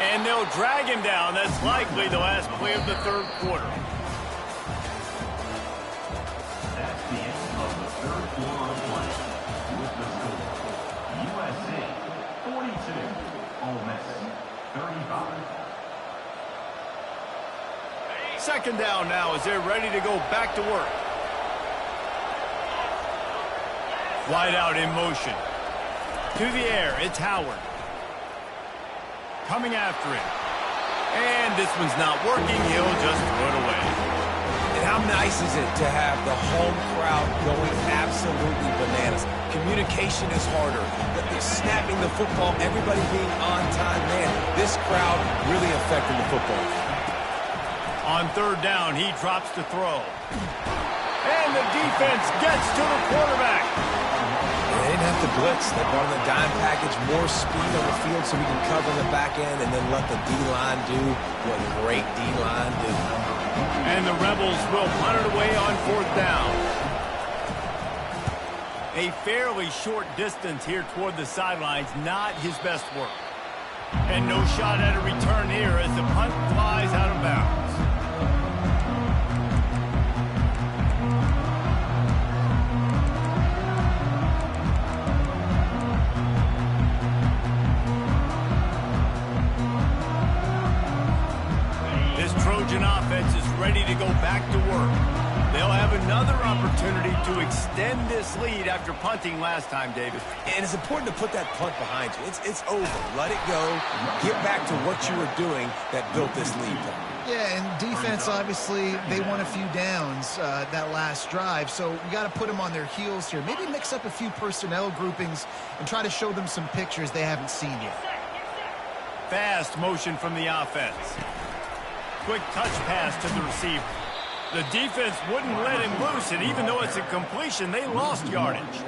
And they'll drag him down. That's likely the last play of the 3rd quarter. That's the end of the 3rd quarter of play. With the score, USC 42, Ole Miss 35. Second down now as they're ready to go back to work. Wide out in motion. To the air, it's Howard. Coming after it. And this one's not working. He'll just throw it away. And how nice is it to have the home crowd going absolutely bananas? Communication is harder. The snapping the football, everybody being on time. Man, this crowd really affecting the football. On 3rd down, he drops to throw. And the defense gets to the quarterback. They didn't have to blitz. They brought in the dime package, more speed on the field so we can cover the back end and then let the D-line do what great D-line do. And the Rebels will punt it away on 4th down. A fairly short distance here toward the sidelines, not his best work. And no shot at a return here as the punt flies out of bounds. Trojan offense is ready to go back to work. They'll have another opportunity to extend this lead after punting last time, David. And it's important to put that punt behind you. It's over. Let it go. Get back to what you were doing that built this lead. Yeah, and defense, obviously, they won a few downs that last drive, so we got to put them on their heels here. Maybe mix up a few personnel groupings and try to show them some pictures they haven't seen yet. Fast motion from the offense. Quick touch pass to the receiver. The defense wouldn't let him loose, and even though it's a completion, they lost yardage.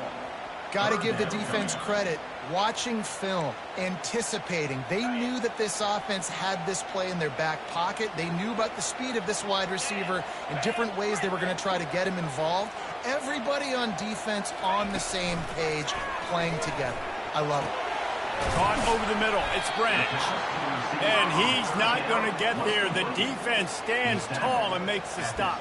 Got to give the defense credit. Watching film, anticipating. They knew that this offense had this play in their back pocket. They knew about the speed of this wide receiver and different ways they were going to try to get him involved. Everybody on defense on the same page, playing together. I love it. Caught over the middle. It's Branch. And he's not going to get there. The defense stands tall and makes the stop.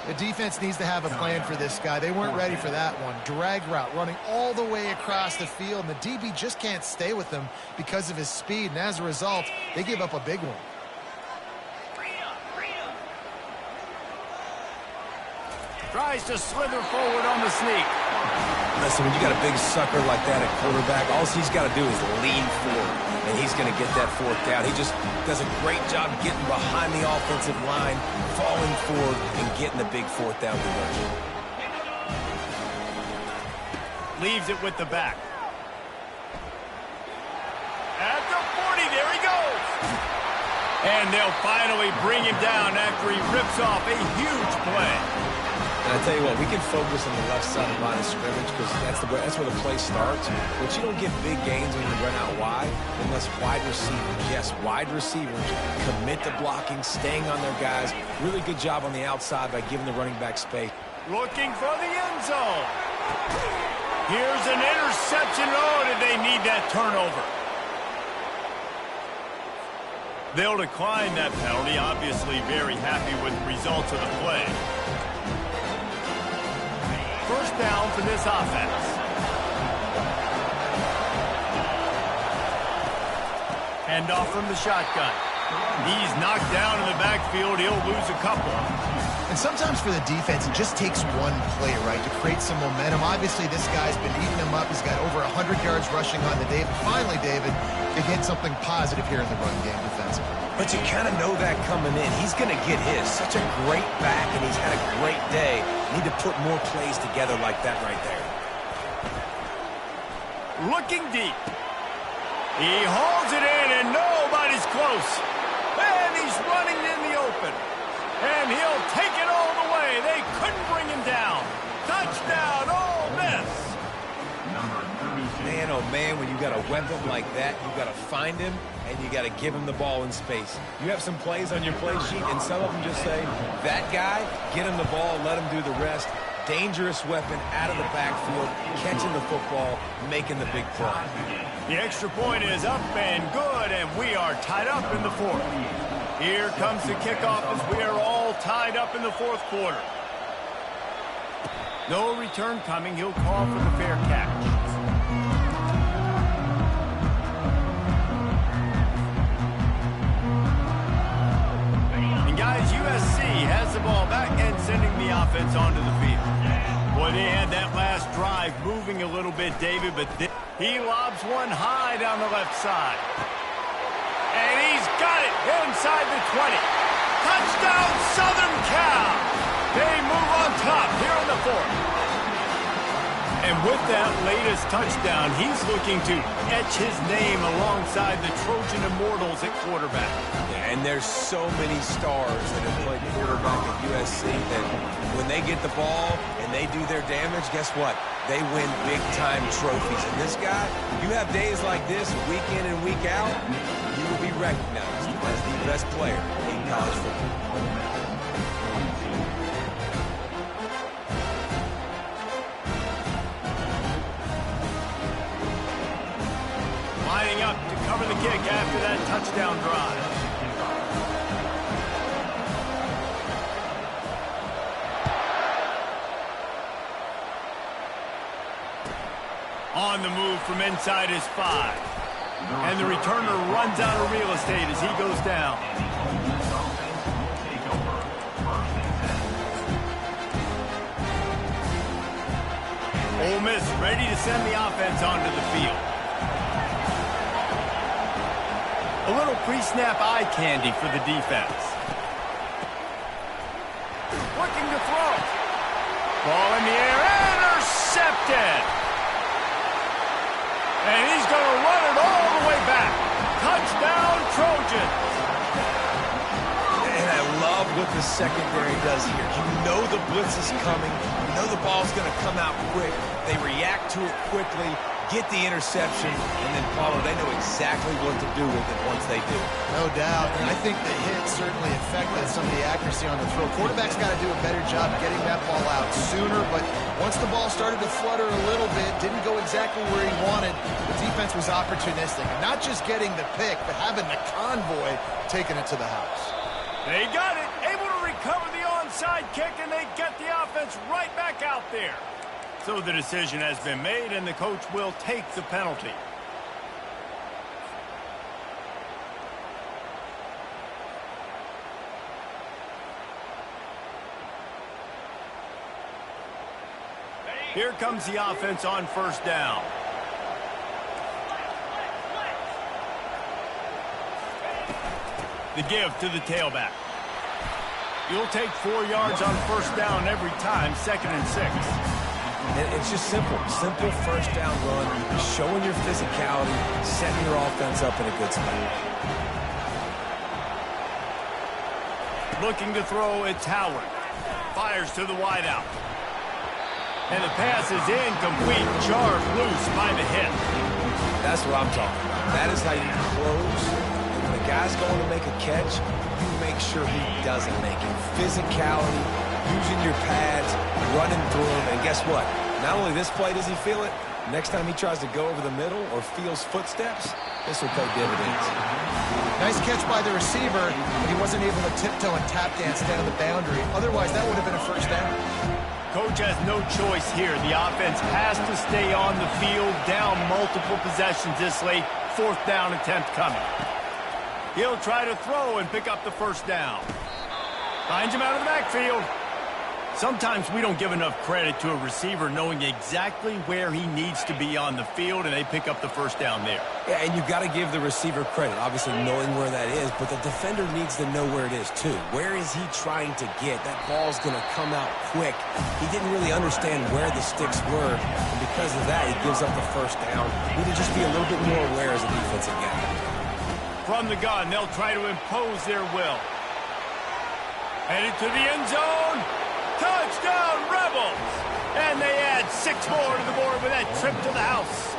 The defense needs to have a plan for this guy. They weren't ready for that one. Drag route running all the way across the field, and the DB just can't stay with him because of his speed. And as a result, they give up a big one. Tries to slither forward on the sneak. Listen, when you got a big sucker like that at quarterback, all he's got to do is lean forward, and he's going to get that fourth down. He just does a great job getting behind the offensive line, falling forward, and getting the big fourth down conversion. Leaves it with the back. At the 40, there he goes. And they'll finally bring him down after he rips off a huge play. And I tell you what, we can focus on the left side of the line of scrimmage because that's where the play starts. But you don't get big gains when you run out wide unless wide receivers, yes, wide receivers commit to blocking, staying on their guys. Really good job on the outside by giving the running back space. Looking for the end zone. Here's an interception. Oh, did they need that turnover? They'll decline that penalty. Obviously very happy with the results of the play. First down for this offense. Handoff from the shotgun. He's knocked down in the backfield. He'll lose a couple. And sometimes for the defense, it just takes one play, right, to create some momentum. Obviously, this guy's been eating him up. He's got over 100 yards rushing on the day. But finally, David, they get something positive here in the run game defensively. But you kind of know that coming in. He's going to get his. Such a great back, and he's had a great day. Need to put more plays together like that right there. Looking deep. He hauls it in, and nobody's close. And he's running in the open. And he'll take it all the way. They couldn't bring him down. Touchdown, Ole Miss. Man, oh man, when you got a weapon like that, you got to find him, and you got to give him the ball in space. You have some plays on your play sheet, and some of them just say, that guy, get him the ball, let him do the rest. Dangerous weapon out of the backfield, catching the football, making the big play. The extra point is up and good, and we are tied up in the fourth. Here comes the kickoff as we are all tied up in the fourth quarter. No return coming. He'll call for the fair catch. And guys, USC has the ball back and sending the offense onto the field. Boy, they had that last drive moving a little bit, David, but he lobs one high down the left side. And he's got it inside the 20. Touchdown, Southern Cal. They move on top here in the fourth. And with that latest touchdown, he's looking to etch his name alongside the Trojan Immortals at quarterback. Yeah, and there's so many stars that have played quarterback at USC that when they get the ball and they do their damage, guess what? They win big-time trophies. And this guy, you have days like this, week in and week out, you will be recognized as the best player in college football. Lining up to cover the kick after that touchdown drive. On the move from inside his 5. And the returner runs out of real estate as he goes down. Ole Miss ready to send the offense onto the field. A little pre-snap eye candy for the defense. Looking to throw. Ball in the air, intercepted. And he's going to run it all the way back. Touchdown, Trojans. And I love what the secondary does here. You know the blitz is coming. You know the ball's going to come out quick. They react react to it quickly, get the interception, and then Paulo, they know exactly what to do with it once they do. No doubt, and I think the hit certainly affected some of the accuracy on the throw. Quarterback's got to do a better job getting that ball out sooner, but once the ball started to flutter a little bit, didn't go exactly where he wanted, the defense was opportunistic. And not just getting the pick, but having the convoy taking it to the house. They got it, able to recover the onside kick, and they get the offense right back out there. So the decision has been made, and the coach will take the penalty. Here comes the offense on first down. The give to the tailback. You'll take 4 yards on first down every time, 2nd and 6. It's just simple. Simple first down run, showing your physicality, setting your offense up in a good spot. Looking to throw, it's Howard. Fires to the wideout. And the pass is incomplete, jarred loose by the hit. That's what I'm talking about. That is how you close. And when the guy's going to make a catch, you make sure he doesn't make it. Physicality, using your pads, running through them. And guess what? Not only this play does he feel it, next time he tries to go over the middle or feels footsteps, this will pay dividends. Nice catch by the receiver, but he wasn't able to tiptoe and tap dance down the boundary. Otherwise, that would have been a first down. Coach has no choice here. The offense has to stay on the field, down multiple possessions this late. 4th down attempt coming. He'll try to throw and pick up the first down. Finds him out of the backfield. Sometimes we don't give enough credit to a receiver knowing exactly where he needs to be on the field, and they pick up the first down there. Yeah, and you've got to give the receiver credit, obviously knowing where that is, but the defender needs to know where it is too. Where is he trying to get? That ball's going to come out quick. He didn't really understand where the sticks were, and because of that, he gives up the first down. We need to just be a little bit more aware as a defensive guy. From the gun, they'll try to impose their will. Headed to the end zone. Touchdown, Rebels! And they add 6 more to the board with that trip to the house.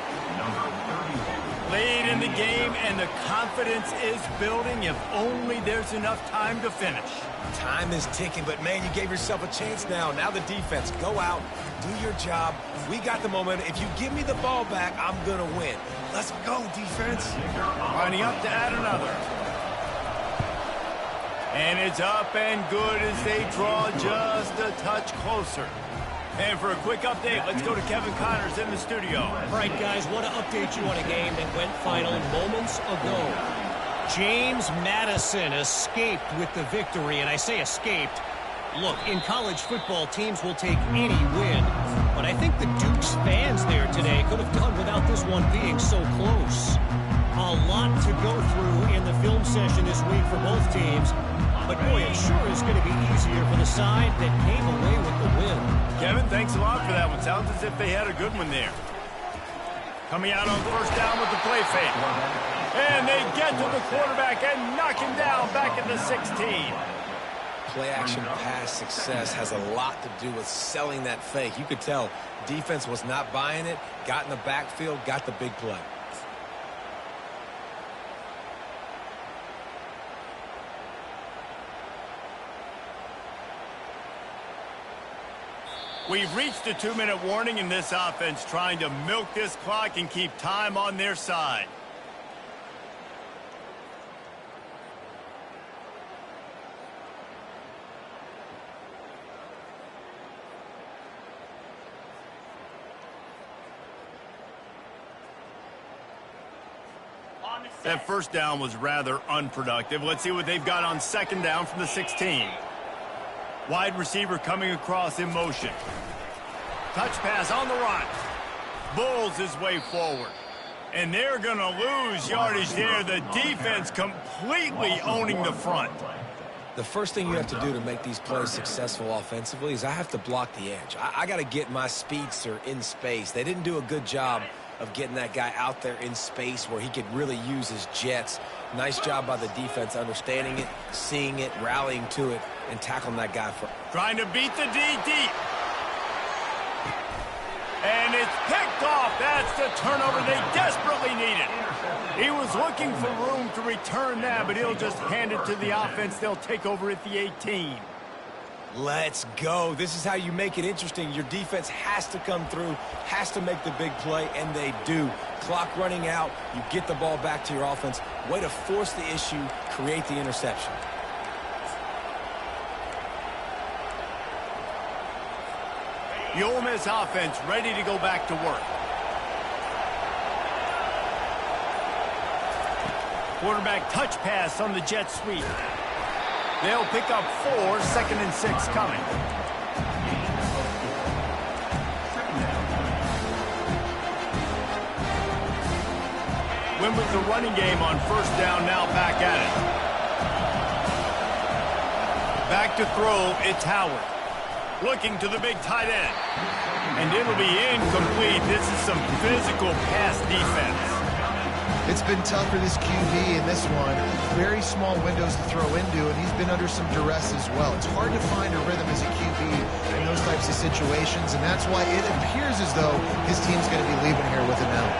Late in the game, and the confidence is building. If only there's enough time to finish. Time is ticking, but man, you gave yourself a chance now. Now the defense, go out, do your job. We got the momentum. If you give me the ball back, I'm going to win. Let's go, defense. Lining up to add another. And it's up and good as they draw just a touch closer. And for a quick update, let's go to Kevin Connors in the studio. All right, guys, want to update you on a game that went final moments ago. James Madison escaped with the victory, and I say escaped. Look, in college football, teams will take any win. But I think the Dukes fans there today could have done without this one being so close. A lot to go through in the film session this week for both teams. But, boy, it sure is going to be easier for the side that came away with the win. Kevin, thanks a lot for that one. Sounds as if they had a good one there. Coming out on first down with the play fake. And they get to the quarterback and knock him down back at the 16. Play-action pass success has a lot to do with selling that fake. You could tell defense was not buying it, got in the backfield, got the big play. We've reached a 2-minute warning in this offense, trying to milk this clock and keep time on their side. That first down was rather unproductive. Let's see what they've got on 2nd down from the 16. Wide receiver coming across in motion. Touch pass on the run. Bulls his way forward. And they're going to lose yardage there. The defense completely owning the front. The first thing you have to do to make these plays successful offensively is I have to block the edge. I got to get my speedster in space. They didn't do a good job of getting that guy out there in space where he could really use his jets. Nice job by the defense understanding it, seeing it, rallying to it, and tackling that guy for. Trying to beat the D deep. And it's picked a turnover they desperately needed. He was looking for room to return that, but he'll just hand it to the offense. They'll take over at the 18. Let's go. This is how you make it interesting. Your defense has to come through, has to make the big play, and they do. Clock running out, you get the ball back to your offense. Way to force the issue, create the interception. The Ole Miss offense ready to go back to work. Quarterback touch pass on the jet sweep. They'll pick up 4, 2nd and 6 coming. Win with the running game on 1st down, now back at it. Back to throw, it's Howard. Looking to the big tight end. And it'll be incomplete. This is some physical pass defense. It's been tough for this QB in this one. Very small windows to throw into, and he's been under some duress as well. It's hard to find a rhythm as a QB in those types of situations, and that's why it appears as though his team's going to be leaving here with an L.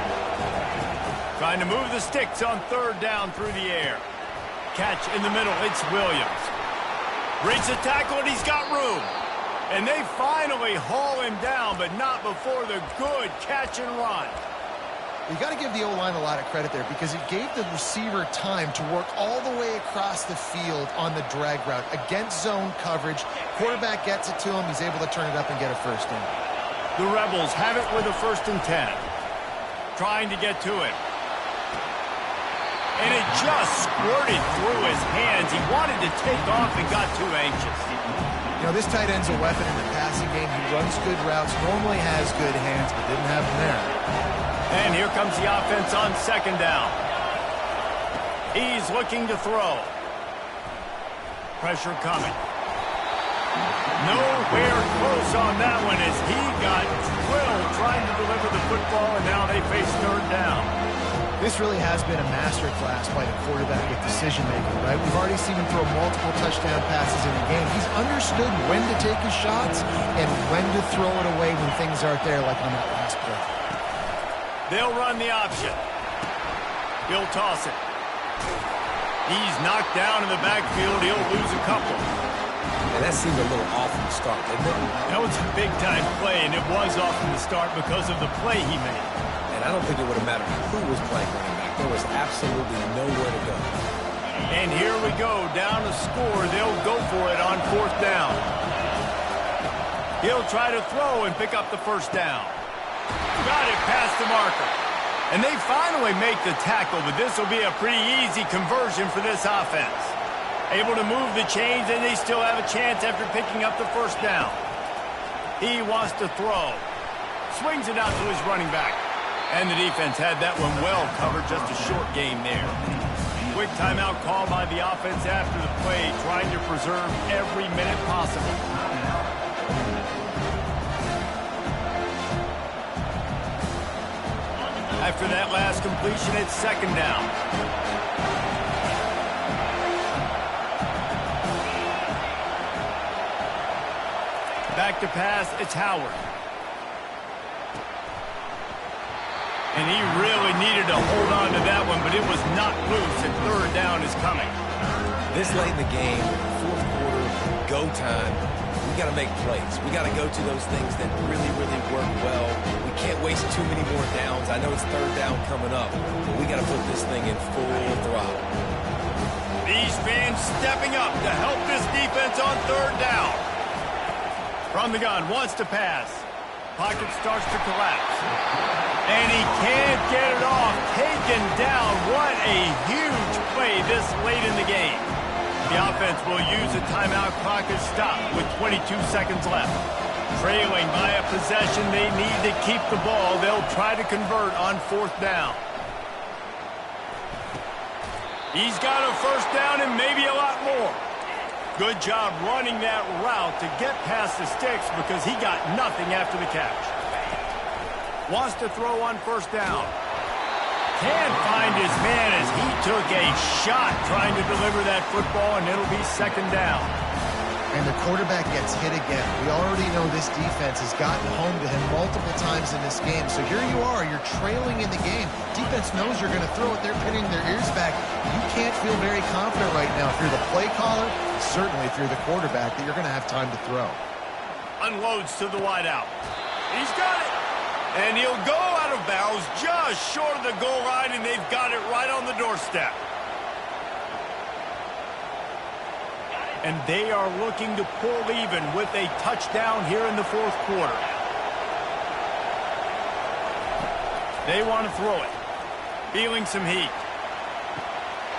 Trying to move the sticks on 3rd down through the air. Catch in the middle, it's Williams. Breaks the tackle, and he's got room. And they finally haul him down, but not before the good catch and run. You got to give the O-line a lot of credit there because it gave the receiver time to work all the way across the field on the drag route against zone coverage. Quarterback gets it to him. He's able to turn it up and get a 1st down. The Rebels have it with a 1st and 10. Trying to get to it. And it just squirted through his hands. He wanted to take off and got too anxious. You know, this tight end's a weapon in the passing game. He runs good routes, normally has good hands, but didn't have them there. And here comes the offense on 2nd down. He's looking to throw. Pressure coming. Nowhere close on that one as he got drilled trying to deliver the football, and now they face 3rd down. This really has been a masterclass by the quarterback at decision-making, right? We've already seen him throw multiple touchdown passes in the game. He's understood when to take his shots and when to throw it away when things aren't there, like on that last play. They'll run the option. He'll toss it. He's knocked down in the backfield. He'll lose a couple. And that seemed a little off from the start, didn't it? That was a big-time play, and it was off from the start because of the play he made. And I don't think it would have mattered who was playing running back. There was absolutely nowhere to go. And here we go, down to score. They'll go for it on 4th down. He'll try to throw and pick up the 1st down. Got it past the marker. And they finally make the tackle, but this will be a pretty easy conversion for this offense. Able to move the chains, and they still have a chance after picking up the 1st down. He wants to throw. Swings it out to his running back. And the defense had that one well covered, just a short game there. Quick timeout call by the offense after the play, trying to preserve every minute possible. After that last completion, it's 2nd down. Back to pass, it's Howard. And he really needed to hold on to that one, but it was not loose, and 3rd down is coming. This late in the game, 4th quarter, go time, we got to make plays. We got to go to those things that really, really work well. We can't waste too many more downs. I know it's 3rd down coming up, but we got to put this thing in full throttle. These fans stepping up to help this defense on 3rd down. From the gun, wants to pass. Pocket starts to collapse. And he can't get it off. Taken down. What a huge play this late in the game. The offense will use a timeout. Clock is stopped with 22 seconds left. Trailing by a possession, they need to keep the ball. They'll try to convert on 4th down. He's got a 1st down and maybe a lot more. Good job running that route to get past the sticks because he got nothing after the catch. Wants to throw on 1st down. Can't find his man as he took a shot trying to deliver that football, and it'll be 2nd down. And the quarterback gets hit again. We already know this defense has gotten home to him multiple times in this game. So here you are, you're trailing in the game. Defense knows you're going to throw it. They're pinning their ears back. You can't feel very confident right now if you're the play caller, certainly if you're the quarterback, that you're going to have time to throw. Unloads to the wideout. He's got it. And he'll go out of bounds just short of the goal line, and they've got it right on the doorstep. And they are looking to pull even with a touchdown here in the fourth quarter. They want to throw it. Feeling some heat.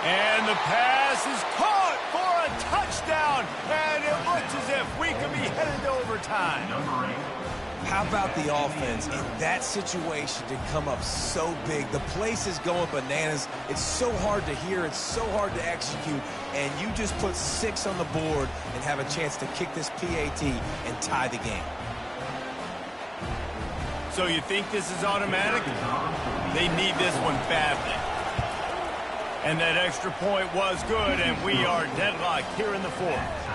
And the pass is caught for a touchdown. And it looks as if we could be headed to overtime. How about the offense in that situation to come up so big? The place is going bananas. It's so hard to hear. It's so hard to execute. And you just put 6 on the board and have a chance to kick this PAT and tie the game. So you think this is automatic? They need this one badly. And that extra point was good, and we are deadlocked here in the fourth.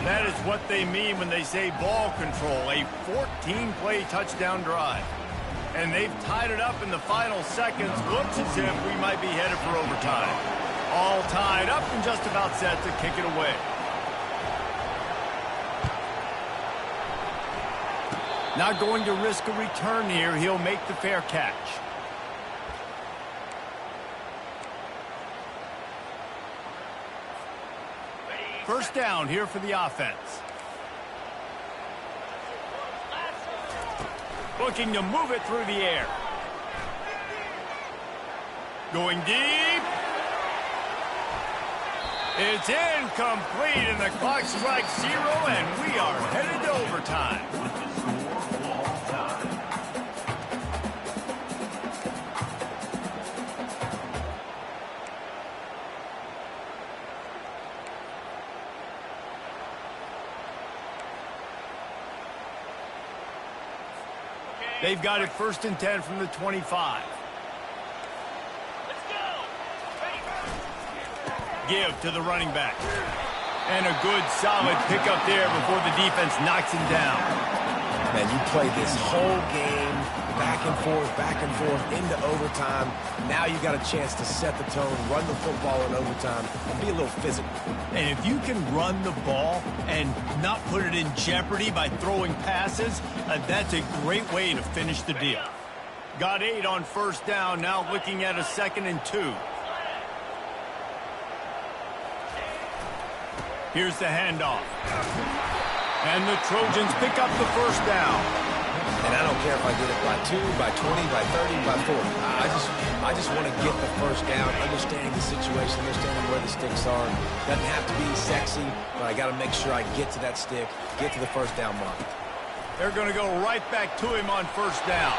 That is what they mean when they say ball control, a 14-play touchdown drive. And they've tied it up in the final seconds. Looks as if we might be headed for overtime. All tied up and just about set to kick it away. Not going to risk a return here. He'll make the fair catch. First down here for the offense. Looking to move it through the air. Going deep. It's incomplete, and the clock strikes 0, and we are headed to overtime. They've got it 1st and 10 from the 25. Give to the running back. And a good solid pickup there before the defense knocks him down. Man, you play this whole game back and forth into overtime. Now you got a chance to set the tone, run the football in overtime, and be a little physical. And if you can run the ball and not put it in jeopardy by throwing passes, that's a great way to finish the deal. Got 8 on 1st down, now looking at a 2nd and 2. Here's the handoff. And the Trojans pick up the 1st down. And I don't care if I get it by 2, by 20, by 30, by 40. I just want to get the 1st down, understanding the situation, understanding where the sticks are. Doesn't have to be sexy, but I got to make sure I get to that stick, get to the 1st down mark. They're going to go right back to him on 1st down.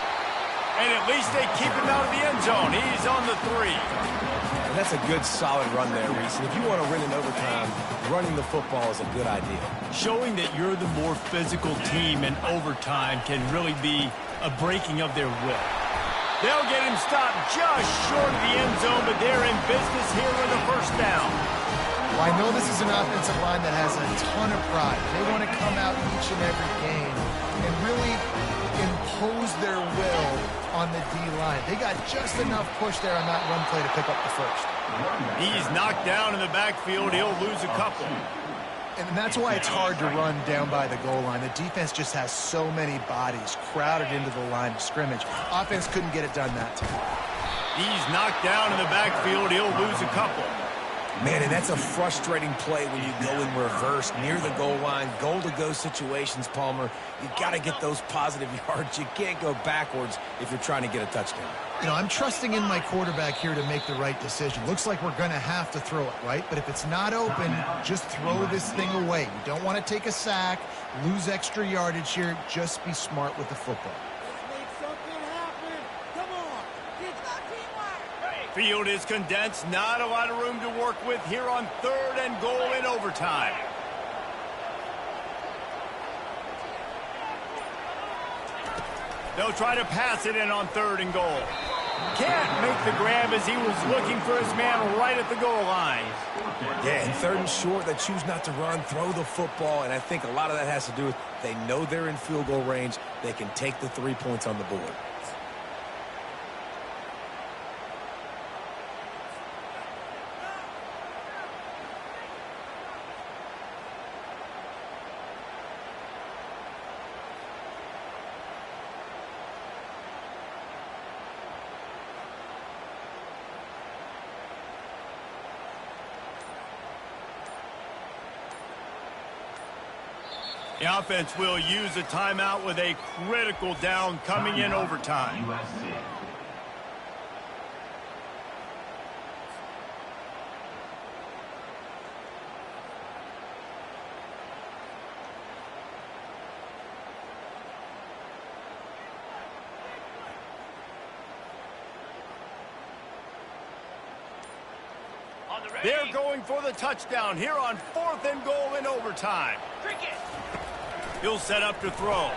And at least they keep him out of the end zone. He's on the 3. And that's a good, solid run there, Reese. And if you want to win in overtime, running the football is a good idea. Showing that you're the more physical team in overtime can really be a breaking of their will. They'll get him stopped just short of the end zone, but they're in business here with a 1st down. Well, I know this is an offensive line that has a ton of pride. They want to come out each and every game and really impose their will on the D-line. They got just enough push there on that run play to pick up the 1st. He's knocked down in the backfield. He'll lose a couple. And that's why it's hard to run down by the goal line. The defense just has so many bodies crowded into the line of scrimmage. Offense couldn't get it done that time. He's knocked down in the backfield. He'll lose a couple. Man, and that's a frustrating play when you go in reverse near the goal line. Goal-to-go situations, Palmer. You got to get those positive yards. You can't go backwards if you're trying to get a touchdown. You know, I'm trusting in my quarterback here to make the right decision. Looks like we're going to have to throw it, right? But if it's not open, just throw this thing away. You don't want to take a sack, lose extra yardage here. Just be smart with the football. Field is condensed. Not a lot of room to work with here on 3rd and goal in overtime. They'll try to pass it in on 3rd and goal. Can't make the grab as he was looking for his man right at the goal line. Yeah, and 3rd and short, they choose not to run, throw the football, and I think a lot of that has to do with they know they're in field goal range. They can take the 3 points on the board. The offense will use a timeout with a critical down coming in overtime. USC. They're going for the touchdown here on 4th and goal in overtime. He'll set up to throw.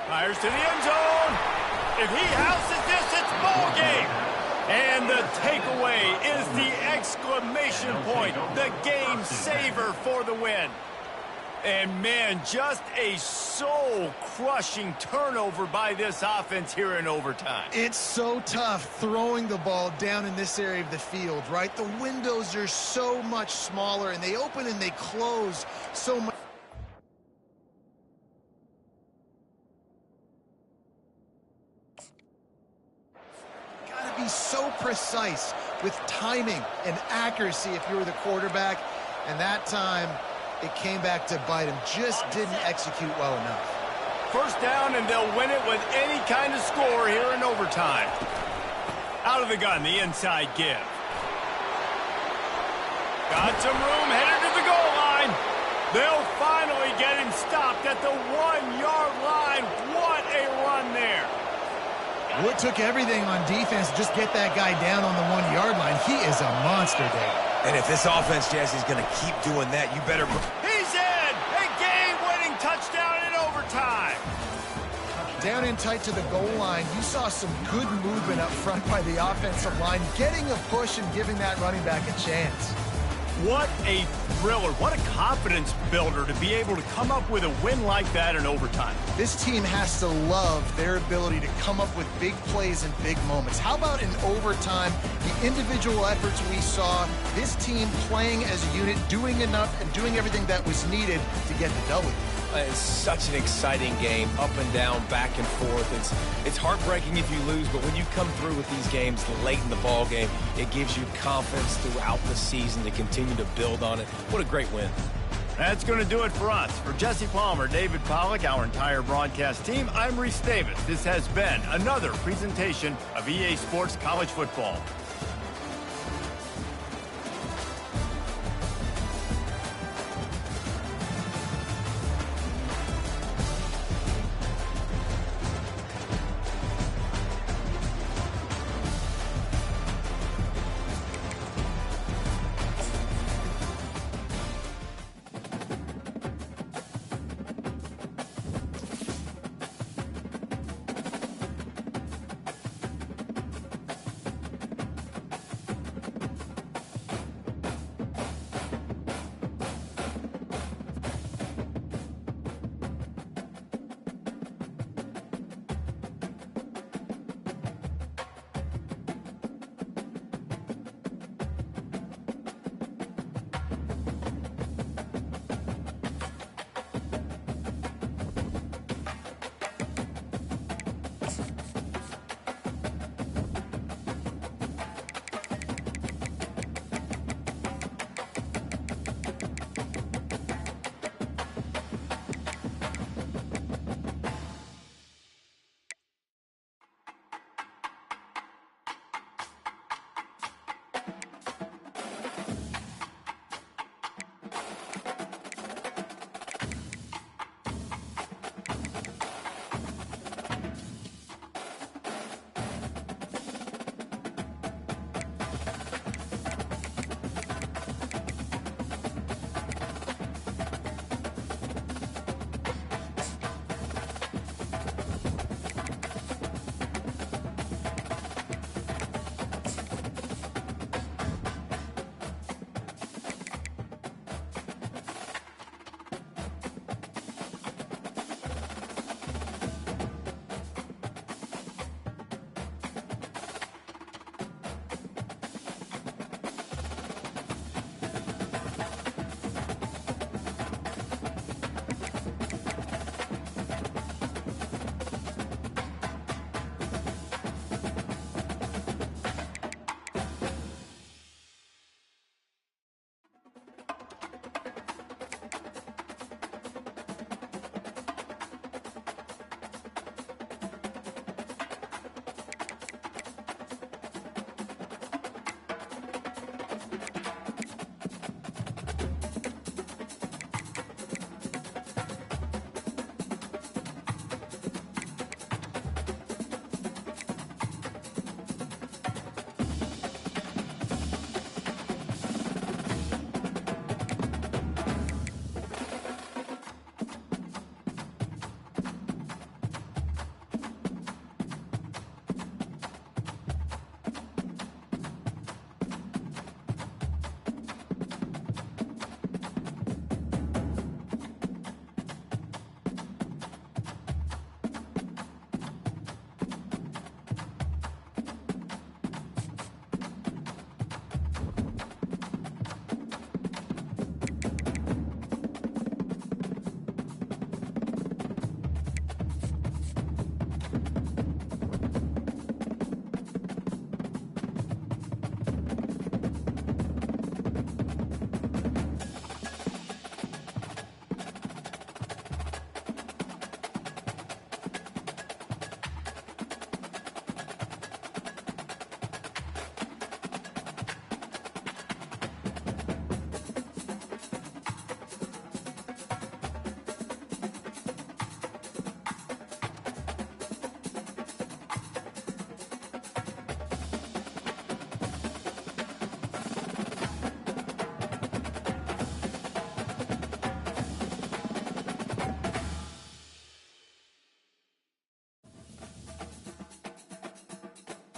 Fires to the end zone. If he houses this, it's ball game. And the takeaway is the exclamation point, the game saver for the win. And, man, just a soul-crushing turnover by this offense here in overtime. It's so tough throwing the ball down in this area of the field, right? The windows are so much smaller, and they open and they close so much. Got to be so precise with timing and accuracy if you're the quarterback. And that time, it came back to bite him. Just didn't execute well enough. 1st down, and they'll win it with any kind of score here in overtime. Out of the gun, the inside give. Got some room, headed to the goal line. They'll finally get him stopped at the 1-yard line. What a run there. It took everything on defense to just get that guy down on the 1-yard line. He is a monster there. And if this offense, Jesse, is going to keep doing that, you better... He's in! A game-winning touchdown in overtime. Down in tight to the goal line, you saw some good movement up front by the offensive line, getting a push and giving that running back a chance. What a thriller. What a confidence builder to be able to come up with a win like that in overtime. This team has to love their ability to come up with big plays and big moments. How about in overtime, the individual efforts we saw, this team playing as a unit, doing enough and doing everything that was needed to get the W. It's such an exciting game, up and down, back and forth. It's heartbreaking if you lose, but when you come through with these games late in the ball game, it gives you confidence throughout the season to continue to build on it. What a great win. That's going to do it for us. For Jesse Palmer, David Pollack, our entire broadcast team, I'm Reese Davis. This has been another presentation of EA Sports College Football.